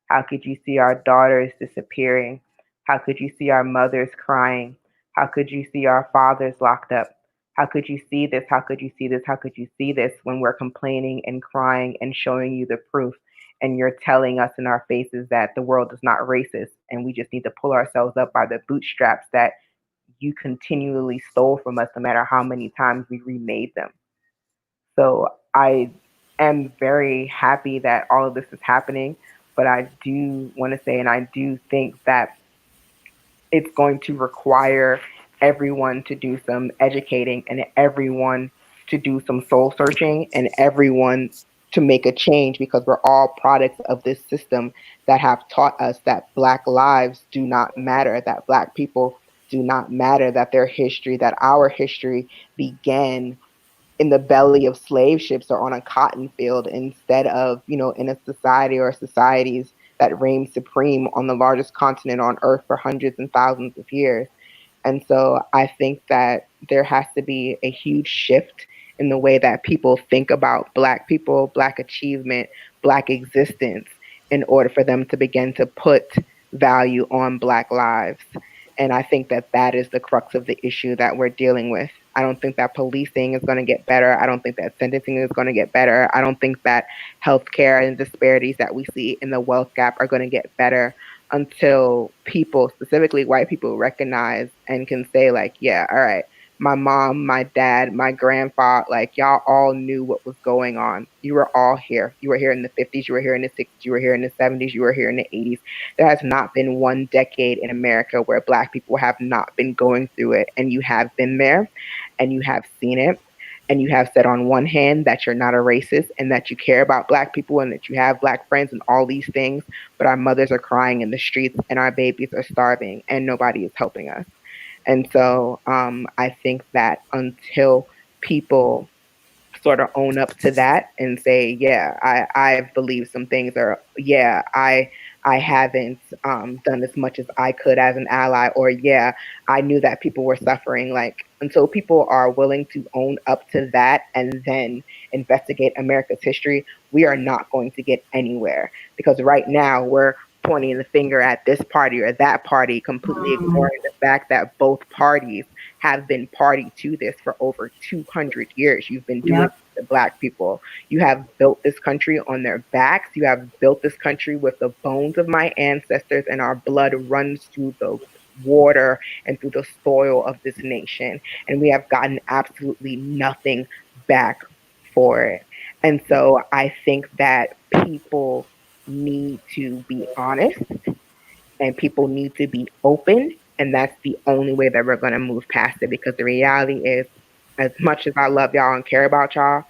How could you see our daughters disappearing? How could you see our mothers crying? How could you see our fathers locked up? How could you see this? How could you see this? How could you see this when we're complaining and crying and showing you the proof? And you're telling us in our faces that the world is not racist and we just need to pull ourselves up by the bootstraps that you continually stole from us no matter how many times we remade them. So I am very happy that all of this is happening, but I do want to say, and I do think that it's going to require everyone to do some educating and everyone to do some soul searching and everyone to make a change because we're all products of this system that have taught us that Black lives do not matter, that Black people do not matter, that their history, that our history began in the belly of slave ships or on a cotton field instead of, in a society or societies that reign supreme on the largest continent on earth for hundreds and thousands of years. And so I think that there has to be a huge shift in the way that people think about Black people, Black achievement, Black existence, in order for them to begin to put value on Black lives. And I think that that is the crux of the issue that we're dealing with. I don't think that policing is going to get better. I don't think that sentencing is going to get better. I don't think that healthcare and disparities that we see in the wealth gap are going to get better until people, specifically white people, recognize and can say, like, yeah, all right, my mom, my dad, my grandfather, like, y'all all knew what was going on. You were all here. You were here in the 50s, you were here in the 60s, you were here in the 70s, you were here in the 80s. There has not been one decade in America where Black people have not been going through it. And you have been there and you have seen it. And you have said on one hand that you're not a racist and that you care about Black people and that you have Black friends and all these things, but our mothers are crying in the streets and our babies are starving and nobody is helping us. And so I think that until people sort of own up to that and say, yeah, I've believed some things, or yeah, I haven't done as much as I could as an ally, or yeah, I knew that people were suffering. Like, until people are willing to own up to that and then investigate America's history, we are not going to get anywhere. Because right now we're pointing the finger at this party or that party, completely ignoring the fact that both parties have been party to this for over 200 years. You've been doing Yep. the Black people. You have built this country on their backs. You have built this country with the bones of my ancestors, and our blood runs through the water and through the soil of this nation. And we have gotten absolutely nothing back for it. And so I think that people need to be honest and people need to be open. And that's the only way that we're going to move past it, because the reality is, as much as I love y'all and care about y'all,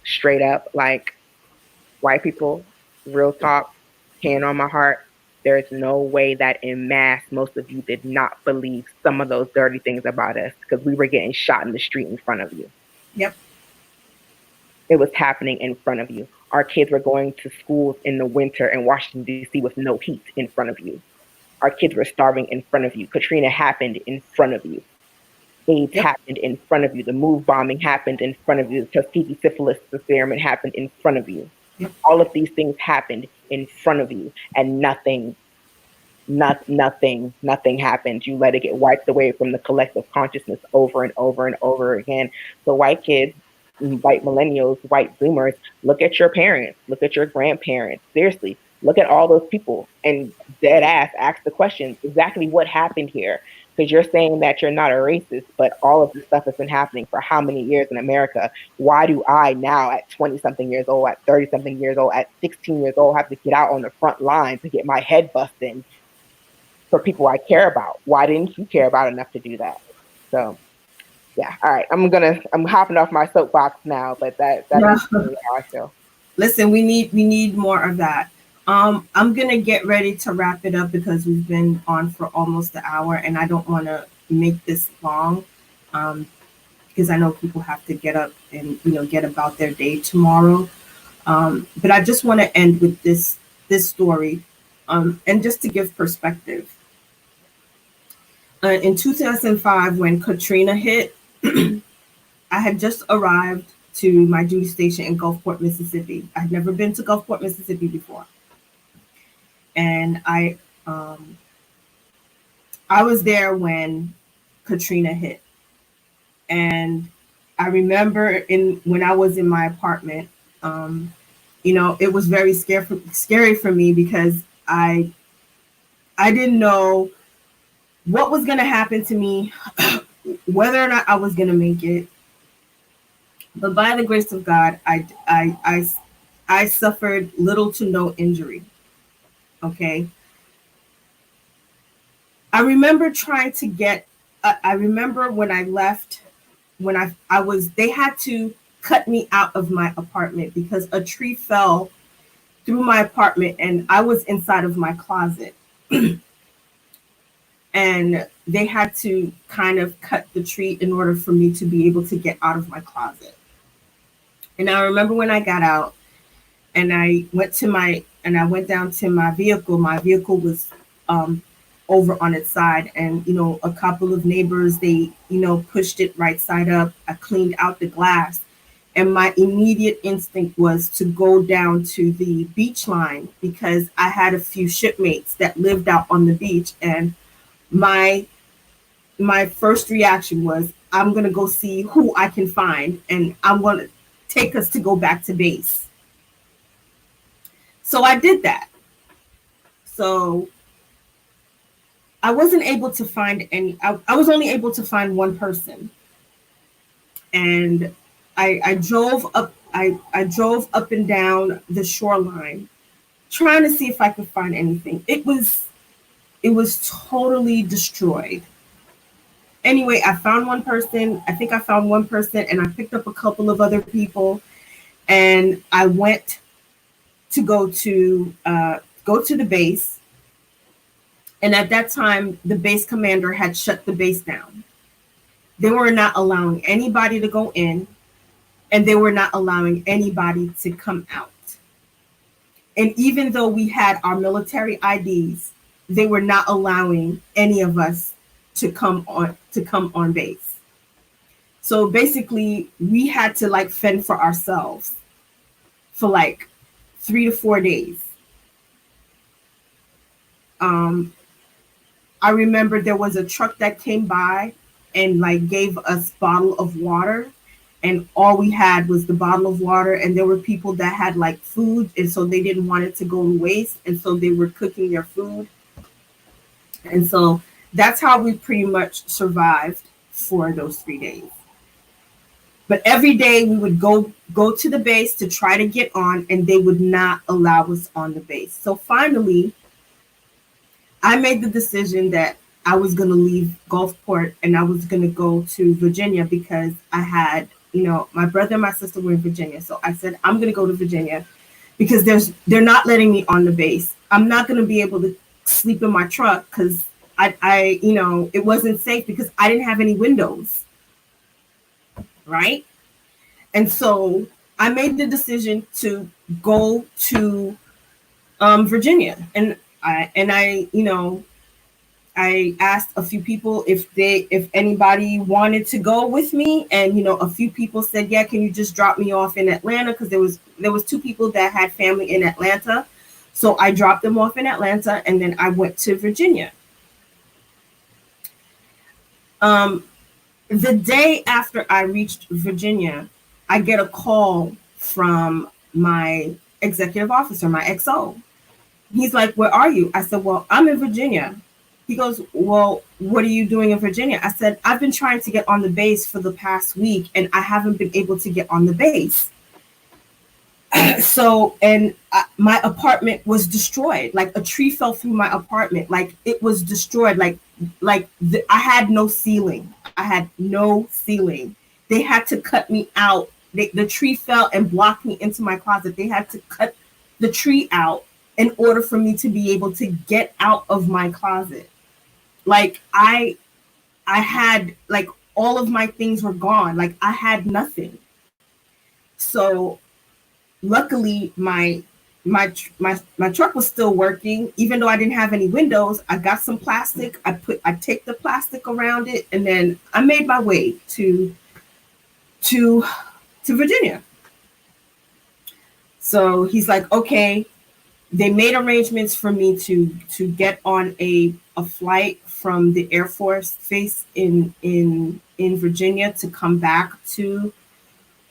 straight up, like, white people, real talk, hand on my heart, there's no way that in mass most of you did not believe some of those dirty things about us, because we were getting shot in the street in front of you. Yep. It was happening in front of you. Our kids were going to schools in the winter in Washington, D.C. with no heat in front of you. Our kids were starving in front of you. Katrina happened in front of you. AIDS Yep. happened in front of you. The move bombing happened in front of you. The Tuskegee syphilis experiment happened in front of you. Yep. All of these things happened in front of you, and nothing happened. You let it get wiped away from the collective consciousness over and over and over again. So white kids, white millennials, white boomers, look at your parents, look at your grandparents. Seriously, look at all those people and dead ask the question, exactly what happened here? Because you're saying that you're not a racist, but all of this stuff has been happening for how many years in America? Why do I now, at 20 something years old, at 30 something years old, at 16 years old, have to get out on the front lines to get my head busted for people I care about? Why didn't you care about enough to do that? So yeah, all right. I'm hopping off my soapbox now, but that Yeah. is really how I feel. Listen, we need more of that. I'm gonna get ready to wrap it up because we've been on for almost an hour, and I don't want to make this long, because I know people have to get up and get about their day tomorrow. But I just want to end with this story, and just to give perspective. In 2005, when Katrina hit, I had just arrived to my duty station in Gulfport, Mississippi. I'd never been to Gulfport, Mississippi before, and I was there when Katrina hit, and I remember when I was in my apartment, it was very scary for me because I didn't know what was going to happen to me, whether or not I was going to make it. But by the grace of God, I suffered little to no injury. Okay. I remember trying to get, I remember when I left, when they had to cut me out of my apartment because a tree fell through my apartment and I was inside of my closet. And they had to kind of cut the tree in order for me to be able to get out of my closet. And I remember when I got out and I went down to my vehicle. My vehicle was over on its side, and a couple of neighbors, they pushed it right side up. I cleaned out the glass, and my immediate instinct was to go down to the beach line because I had a few shipmates that lived out on the beach, and my first reaction was, I'm gonna go see who I can find, and I'm gonna take us to go back to base. So I did that. So I wasn't able to find any. I was only able to find one person, and I drove up. I drove up and down the shoreline, trying to see if I could find anything. It was totally destroyed. Anyway, I found one person. I think I found one person, and I picked up a couple of other people, and I went to go to the base. And at that time, the base commander had shut the base down. They were not allowing anybody to go in, and they were not allowing anybody to come out. And even though we had our military IDs, they were not allowing any of us to come on base. So basically, we had to fend for ourselves for 3 to 4 days. I remember there was a truck that came by and gave us bottle of water, and all we had was the bottle of water, and there were people that had food, and so they didn't want it to go to waste, and so they were cooking their food. And so that's how we pretty much survived for those 3 days. But every day we would go to the base to try to get on, and they would not allow us on the base. So finally, I made the decision that I was going to leave Gulfport and I was going to go to Virginia because I had, my brother and my sister were in Virginia. So I said, I'm going to go to Virginia because they're not letting me on the base. I'm not going to be able to sleep in my truck because it wasn't safe because I didn't have any windows. Right. And so I made the decision to go to Virginia, and I asked a few people if anybody wanted to go with me, and a few people said, yeah, can you just drop me off in Atlanta, because there was 2 people that had family in Atlanta. So I dropped them off in Atlanta, and then I went to Virginia. The day after I reached Virginia, I get a call from my executive officer, my XO. He's like, where are you? I said, well, I'm in Virginia. He goes, well, what are you doing in Virginia? I said, I've been trying to get on the base for the past week, and I haven't been able to get on the base. My apartment was destroyed. A tree fell through my apartment. It was destroyed. I had no ceiling. I had no ceiling. They had to cut me out. The tree fell and blocked me into my closet. They had to cut the tree out in order for me to be able to get out of my closet. I I had like all of my things were gone. Like I had nothing. So luckily my truck was still working, even though I didn't have any windows. I got some plastic. I taped the plastic around it, and then I made my way to to Virginia. So he's like, okay. They made arrangements for me to get on a flight from the Air Force base in Virginia to come back to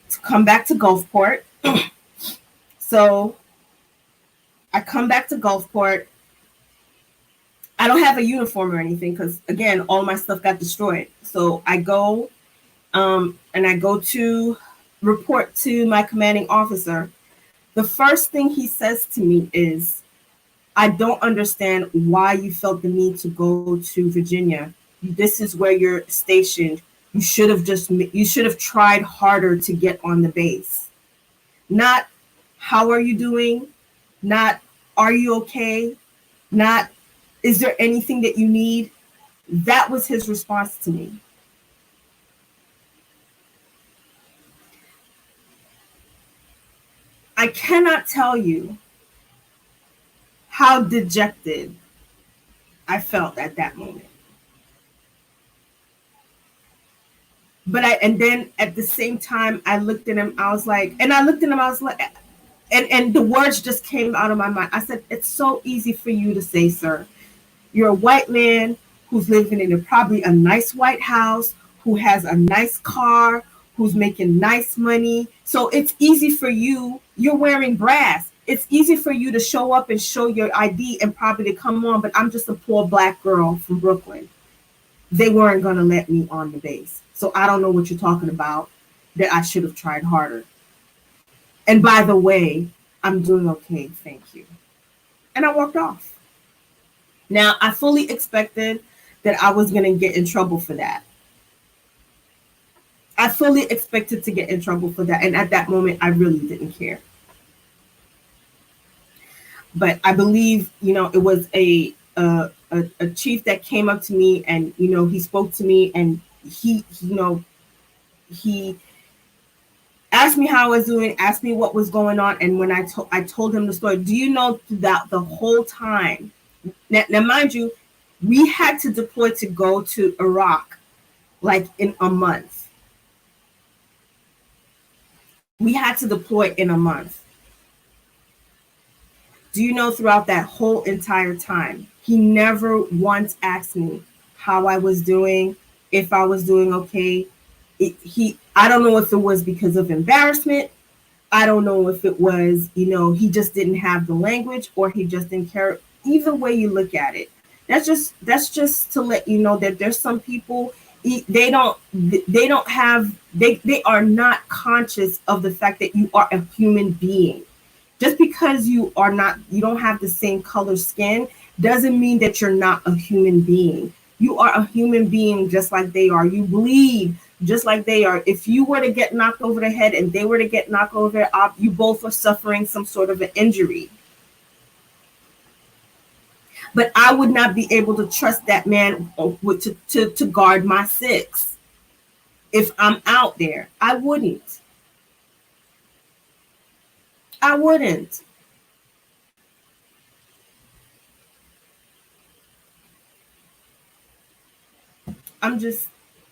Gulfport. So I come back to Gulfport. I don't have a uniform or anything because again, all my stuff got destroyed. So I go and I go to report to my commanding officer. The first thing he says to me is, I don't understand why you felt the need to go to Virginia. This is where you're stationed. You should have tried harder to get on the base. Not how are you doing? Not are you okay? Not is there anything that you need? That was his response to me. I cannot tell you how dejected I felt at that moment. But and then at the same time, I looked at him, I was like, and the words just came out of my mind. I said, it's so easy for you to say, sir. You're a white man who's living in probably a nice white house, who has a nice car, who's making nice money. So it's easy for you. You're wearing brass. It's easy for you to show up and show your ID and probably to come on, but I'm just a poor black girl from Brooklyn. They weren't going to let me on the base. So I don't know what you're talking about, that I should have tried harder. And by the way, I'm doing okay, thank you. And I walked off. Now, I fully expected that I was going to get in trouble for that. I fully expected to get in trouble for that. And at that moment, I really didn't care. But I believe, it was a chief that came up to me and, he spoke to me and he asked me how I was doing, asked me what was going on. And when I told him the story, do you know that the whole time, now mind you, we had to deploy to go to Iraq like in a month. We had to deploy in a month. Do you know throughout that whole entire time, he never once asked me how I was doing, if I was doing okay. I don't know if it was because of embarrassment. I don't know if it was, he just didn't have the language or he just didn't care. Either way you look at it, that's just to let you know that there's some people, they are not conscious of the fact that you are a human being. Just because you don't have the same color skin doesn't mean that you're not a human being. You are a human being just like they are. You bleed just like they are. If you were to get knocked over the head and they were to get knocked over, you both are suffering some sort of an injury. But I would not be able to trust that man to guard my six. If I'm out there, I wouldn't. I'm just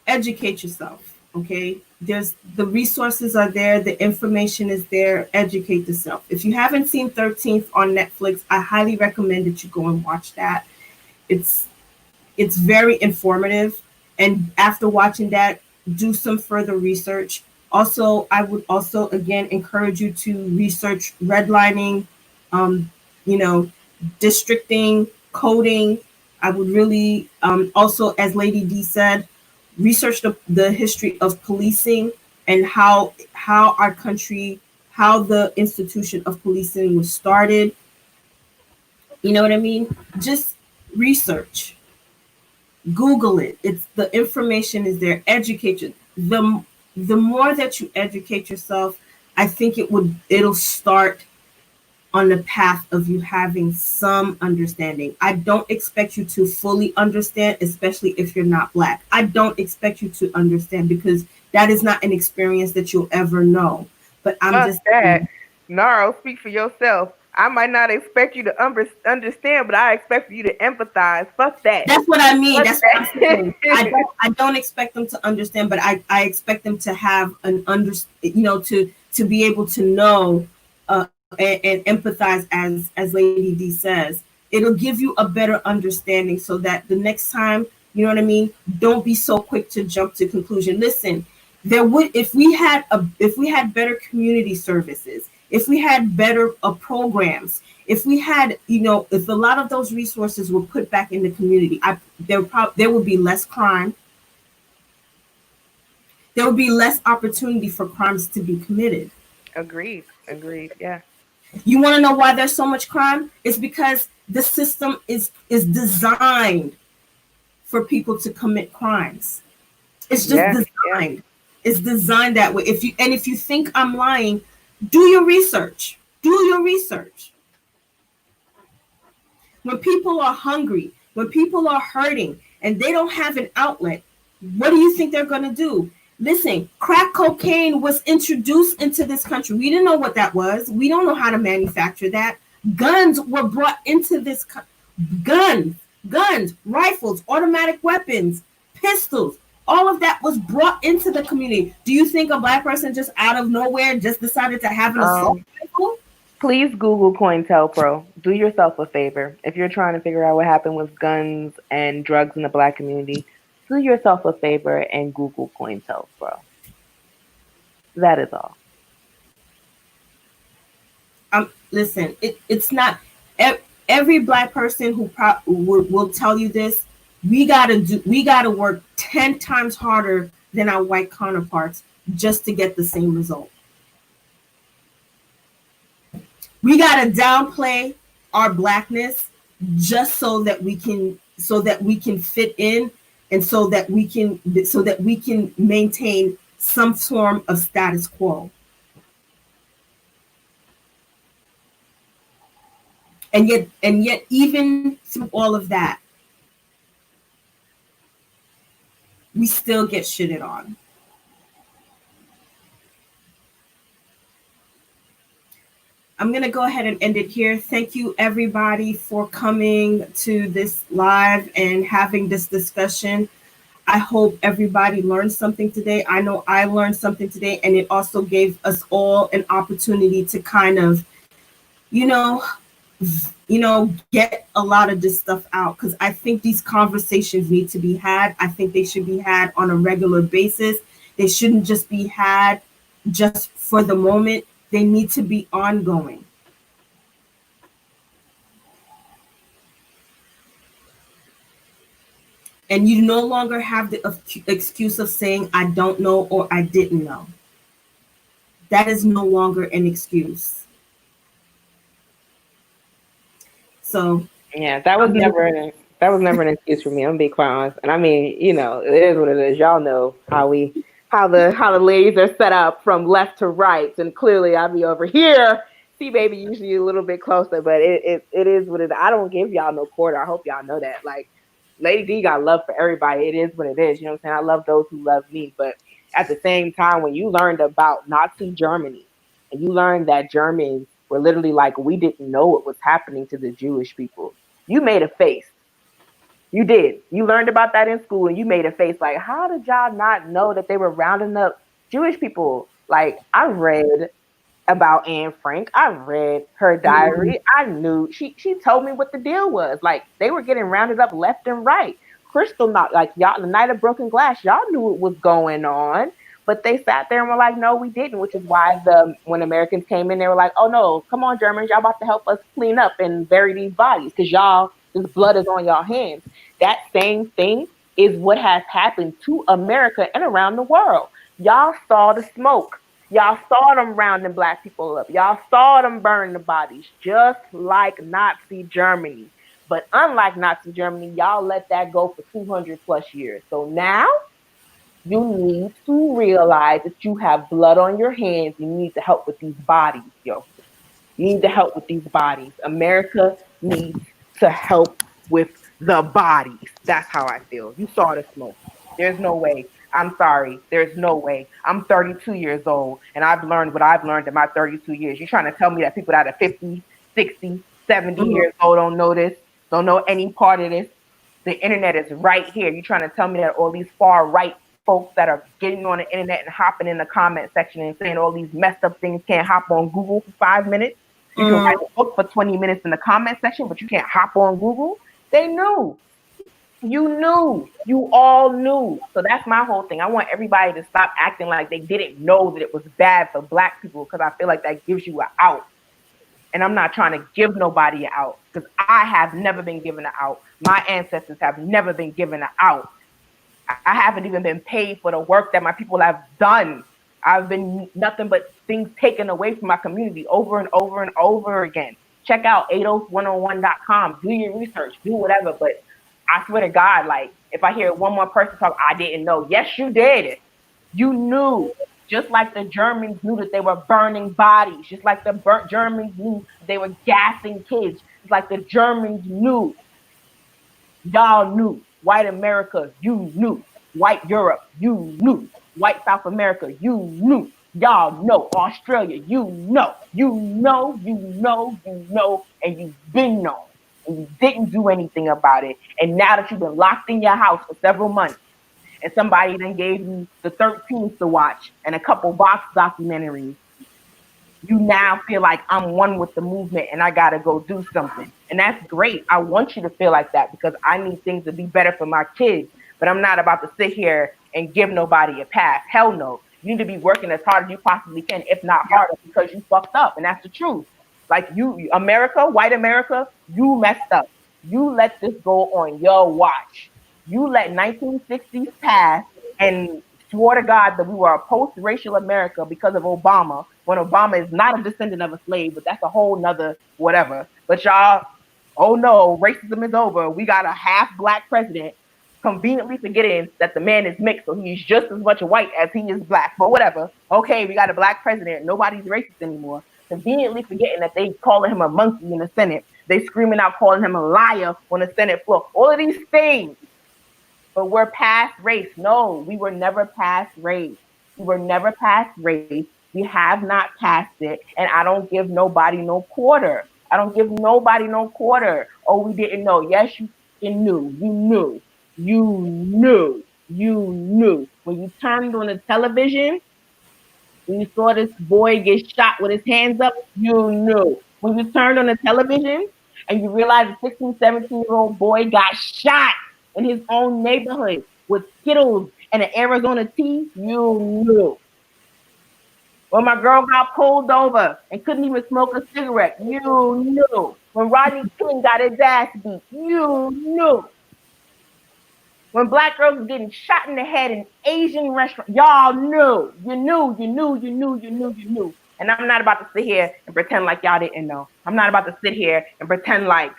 educate yourself, okay? There's the resources are there, the information is there. Educate yourself. If you haven't seen 13th on Netflix, I highly recommend that you go and watch that. It's very informative, and after watching that, do some further research. Also, I would also again encourage you to research redlining, districting, coding. I would really also, as Lady D said, research the history of policing and how our country, how the institution of policing was started. You know what I mean? Just research. Google it. It's the information is there. Educate you. The more that you educate yourself, I think it'll start on the path of you having some understanding. I don't expect you to fully understand, especially if you're not Black. I don't expect you to understand because that is not an experience that you'll ever know. But I'm Fuck just that. Naro, speak for yourself. I might not expect you to understand, but I expect you to empathize. Fuck that. that's what I mean. Fuck That's what I'm saying. that. I don't expect them to understand, but I expect them to have an to be able to know and empathize as Lady D says. It'll give you a better understanding so that the next time, you know what I mean, don't be so quick to jump to conclusion. Listen, there would if we had better community services, if we had better programs, if we had, if a lot of those resources were put back in the community, there would be less crime. There would be less opportunity for crimes to be committed. Agreed. Agreed. Yeah. You want to know why there's so much crime? It's because the system is designed for people to commit crimes. It's just Yeah. Yeah. designed. It's designed that way. If you think I'm lying, do your research. Do your research. When people are hungry, when people are hurting, and they don't have an outlet, what do you think they're going to do? Listen, crack cocaine was introduced into this country. We didn't know what that was. We don't know how to manufacture that. Guns were brought into this guns, rifles, automatic weapons, pistols. All of that was brought into the community. Do you think a Black person just out of nowhere just decided to have an assault rifle? Please Google COINTELPRO. Do yourself a favor. If you're trying to figure out what happened with guns and drugs in the Black community, do yourself a favor and Google COINTELPRO. That is all. Listen, it's not every Black person who will tell you this. We gotta work 10 times harder than our white counterparts just to get the same result. We gotta downplay our Blackness just so that we can fit in, and so that we can maintain some form of status quo. And yet even through all of that, we still get shitted on. I'm going to go ahead and end it here. Thank you, everybody, for coming to this live and having this discussion. I hope everybody learned something today. I know I learned something today, and it also gave us all an opportunity to kind of, get a lot of this stuff out, because I think these conversations need to be had. I think they should be had on a regular basis. They shouldn't just be had just for the moment. They need to be ongoing. And you no longer have the excuse of saying, I don't know or I didn't know. That is no longer an excuse. So yeah, that was never an excuse for me. I'm gonna be quite honest. And I mean, it is what it is. Y'all know how the ladies are set up from left to right, and clearly I'll be over here. See, baby, usually a little bit closer, but it is what it is. I don't give y'all no quarter. I hope y'all know that. Like, Lady D got love for everybody. It is what it is. You know what I'm saying? I love those who love me. But at the same time, when you learned about Nazi Germany and you learned that Germans were literally like, we didn't know what was happening to the Jewish people, you made a face. You did. You learned about that in school and you made a face like, how did y'all not know that they were rounding up Jewish people? Like, I read about Anne Frank. I read her diary. I knew she told me what the deal was. Like, they were getting rounded up left and right. Kristallnacht, like y'all, the night of broken glass, y'all knew what was going on, but they sat there and were like, no, we didn't. Which is why when Americans came in, they were like, oh no, come on, Germans, y'all about to help us clean up and bury these bodies because this blood is on y'all hands. That same thing is what has happened to America and around the world. Y'all saw the smoke. Y'all saw them rounding Black people up. Y'all saw them burning the bodies, just like Nazi Germany. But unlike Nazi Germany, y'all let that go for 200 plus years. So now you need to realize that you have blood on your hands. You need to help with these bodies, yo. You need to help with these bodies. America needs to help with the bodies. That's how I feel. You saw the smoke. There's no way. I'm sorry. There's no way. I'm 32 years old and I've learned what I've learned in my 32 years. You're trying to tell me that people that are 50, 60, 70 Mhm. years old don't know this, don't know any part of this. The internet is right here. You're trying to tell me that all these far right folks that are getting on the internet and hopping in the comment section and saying all these messed up things can't hop on Google for 5 minutes. You can write a book for 20 minutes in the comment section, but you can't hop on Google. They knew. You knew. You all knew. So that's my whole thing. I want everybody to stop acting like they didn't know that it was bad for Black people, because I feel like that gives you an out. And I'm not trying to give nobody an out, because I have never been given an out. My ancestors have never been given an out. I haven't even been paid for the work that my people have done. I've been nothing but things taken away from my community over and over and over again. Check out 80101.com. Do your research. Do whatever. But I swear to God, like, if I hear one more person talk, I didn't know. Yes, you did. You knew. Just like the Germans knew that they were burning bodies. Just like the Germans knew they were gassing kids. Just like the Germans knew. Y'all knew. White America, you knew. White Europe, you knew. White South America, you knew. Y'all know. Australia, you know. You know, you know, you know, and you've been known. And you didn't do anything about it. And now that you've been locked in your house for several months, and somebody then gave you the 13th to watch and a couple box documentaries, you now feel like I'm one with the movement and I got to go do something. And that's great. I want you to feel like that, because I need things to be better for my kids. But I'm not about to sit here and give nobody a pass. Hell no. You need to be working as hard as you possibly can, if not harder, because you fucked up. And that's the truth. Like, you, America, white America, you messed up. You let this go on your watch. You let 1960s pass and swore to God that we were a post-racial America because of Obama, when Obama is not a descendant of a slave, but that's a whole nother whatever. But y'all, oh no, racism is over. We got a half Black president, conveniently forgetting that the man is mixed, so he's just as much white as he is Black. But whatever. Okay, we got a Black president. Nobody's racist anymore. Conveniently forgetting that they calling him a monkey in the Senate. They screaming out calling him a liar on the Senate floor. All of these things. But we're past race. No, we were never past race. We were never past race. We have not passed it. And I don't give nobody no quarter. I don't give nobody no quarter. Oh, we didn't know. Yes, you knew. You knew. You knew. You knew. When you turned on the television, when you saw this boy get shot with his hands up, you knew. When you turned on the television and you realized a 16, 17-year-old boy got shot in his own neighborhood with Skittles and an Arizona tea, you knew. When my girl got pulled over and couldn't even smoke a cigarette, you knew. When Rodney King got his ass beat, you knew. When Black girls were getting shot in the head in Asian restaurants, y'all knew. You knew, you knew, you knew, you knew, you knew. And I'm not about to sit here and pretend like y'all didn't know. I'm not about to sit here and pretend like,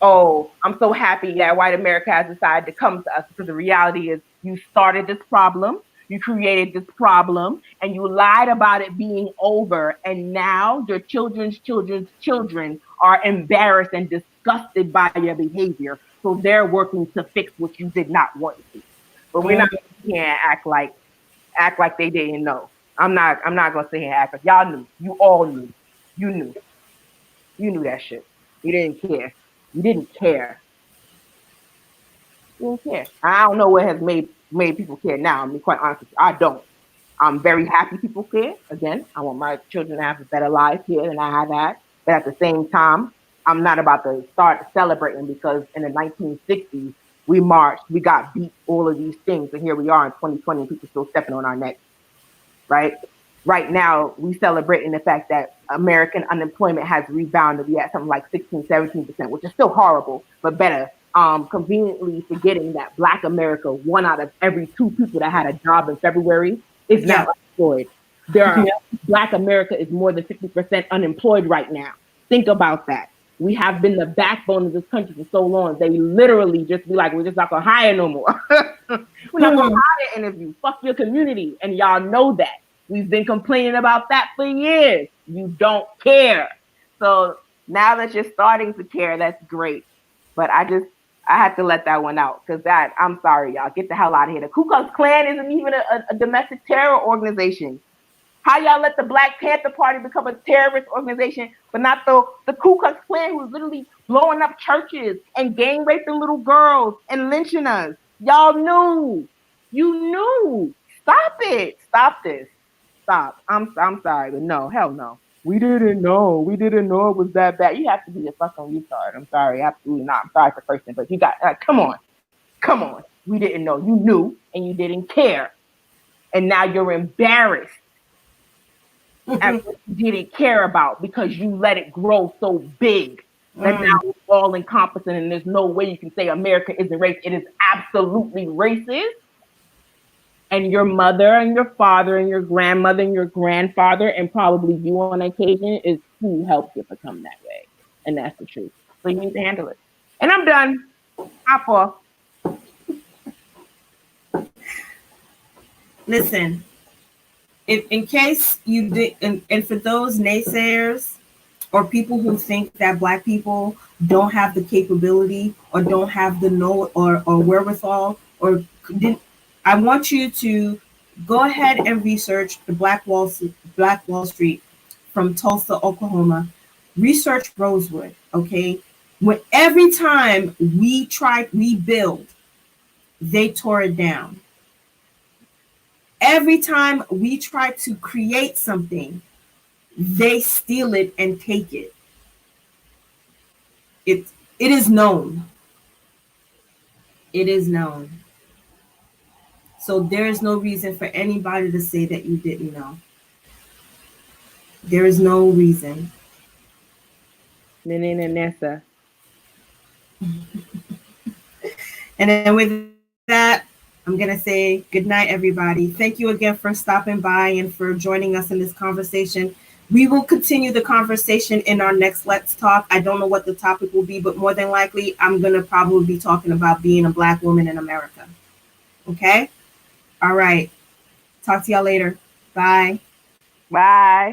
oh, I'm so happy that white America has decided to come to us, because the reality is you started this problem, you created this problem, and you lied about it being over. And now your children's children's children are embarrassed and disgusted by your behavior. So they're working to fix what you did not want to. But we're not going to sit here and act like they didn't know. I'm not gonna sit here and act like y'all knew. You all knew. You knew. You knew that shit. You didn't care. You didn't care. You didn't care. I don't know what has made people care now. I'm quite honest with you. I don't. I'm very happy people care. Again, I want my children to have a better life here than I have had. But at the same time, I'm not about to start celebrating because in the 1960s, we marched, we got beat, all of these things. And here we are in 2020, people still stepping on our necks, right? Right now, we celebrating the fact that American unemployment has rebounded. We at something like 16, 17%, which is still horrible, but better. Conveniently forgetting that Black America, 1 out of every 2 people that had a job in February, is now unemployed. Black America is more than 50% unemployed right now. Think about that. We have been the backbone of this country for so long. They literally just be like, we're just not gonna hire no more. We're not gonna hire any of you. Fuck your community. And y'all know that. We've been complaining about that for years. You don't care. So now that you're starting to care, that's great. But I had to let that one out because I'm sorry, y'all. Get the hell out of here. The Ku Klux Klan isn't even a domestic terror organization. How y'all let the Black Panther Party become a terrorist organization, but not the Ku Klux Klan, who's literally blowing up churches and gang raping little girls and lynching us? Y'all knew. You knew. Stop it. Stop this. Stop. I'm sorry, but no, hell no. We didn't know. We didn't know it was that bad. You have to be a fucking retard. I'm sorry, absolutely not. I'm sorry for cursing, but you got come on. Come on. We didn't know. You knew and you didn't care. And now you're embarrassed at what you didn't care about because you let it grow so big that now it's all encompassing and there's no way you can say America isn't racist. It is absolutely racist. And your mother and your father and your grandmother and your grandfather and probably you on occasion is who helped it become that way. And that's the truth. So you need to handle it. And I'm done. Hop off. Listen, in case you did, and for those naysayers or people who think that Black people don't have the capability or don't have the know or wherewithal or didn't, I want you to go ahead and research the Black Wall Street from Tulsa, Oklahoma. Research Rosewood, okay? When every time we build, they tore it down. Every time we try to create something, they steal it and take it. It is known. It is known. So there is no reason for anybody to say that you didn't know. There is no reason. Nessa. And then with that, I'm going to say good night, everybody. Thank you again for stopping by and for joining us in this conversation. We will continue the conversation in our next Let's Talk. I don't know what the topic will be, but more than likely, I'm going to probably be talking about being a Black woman in America. Okay? All right. Talk to y'all later. Bye. Bye.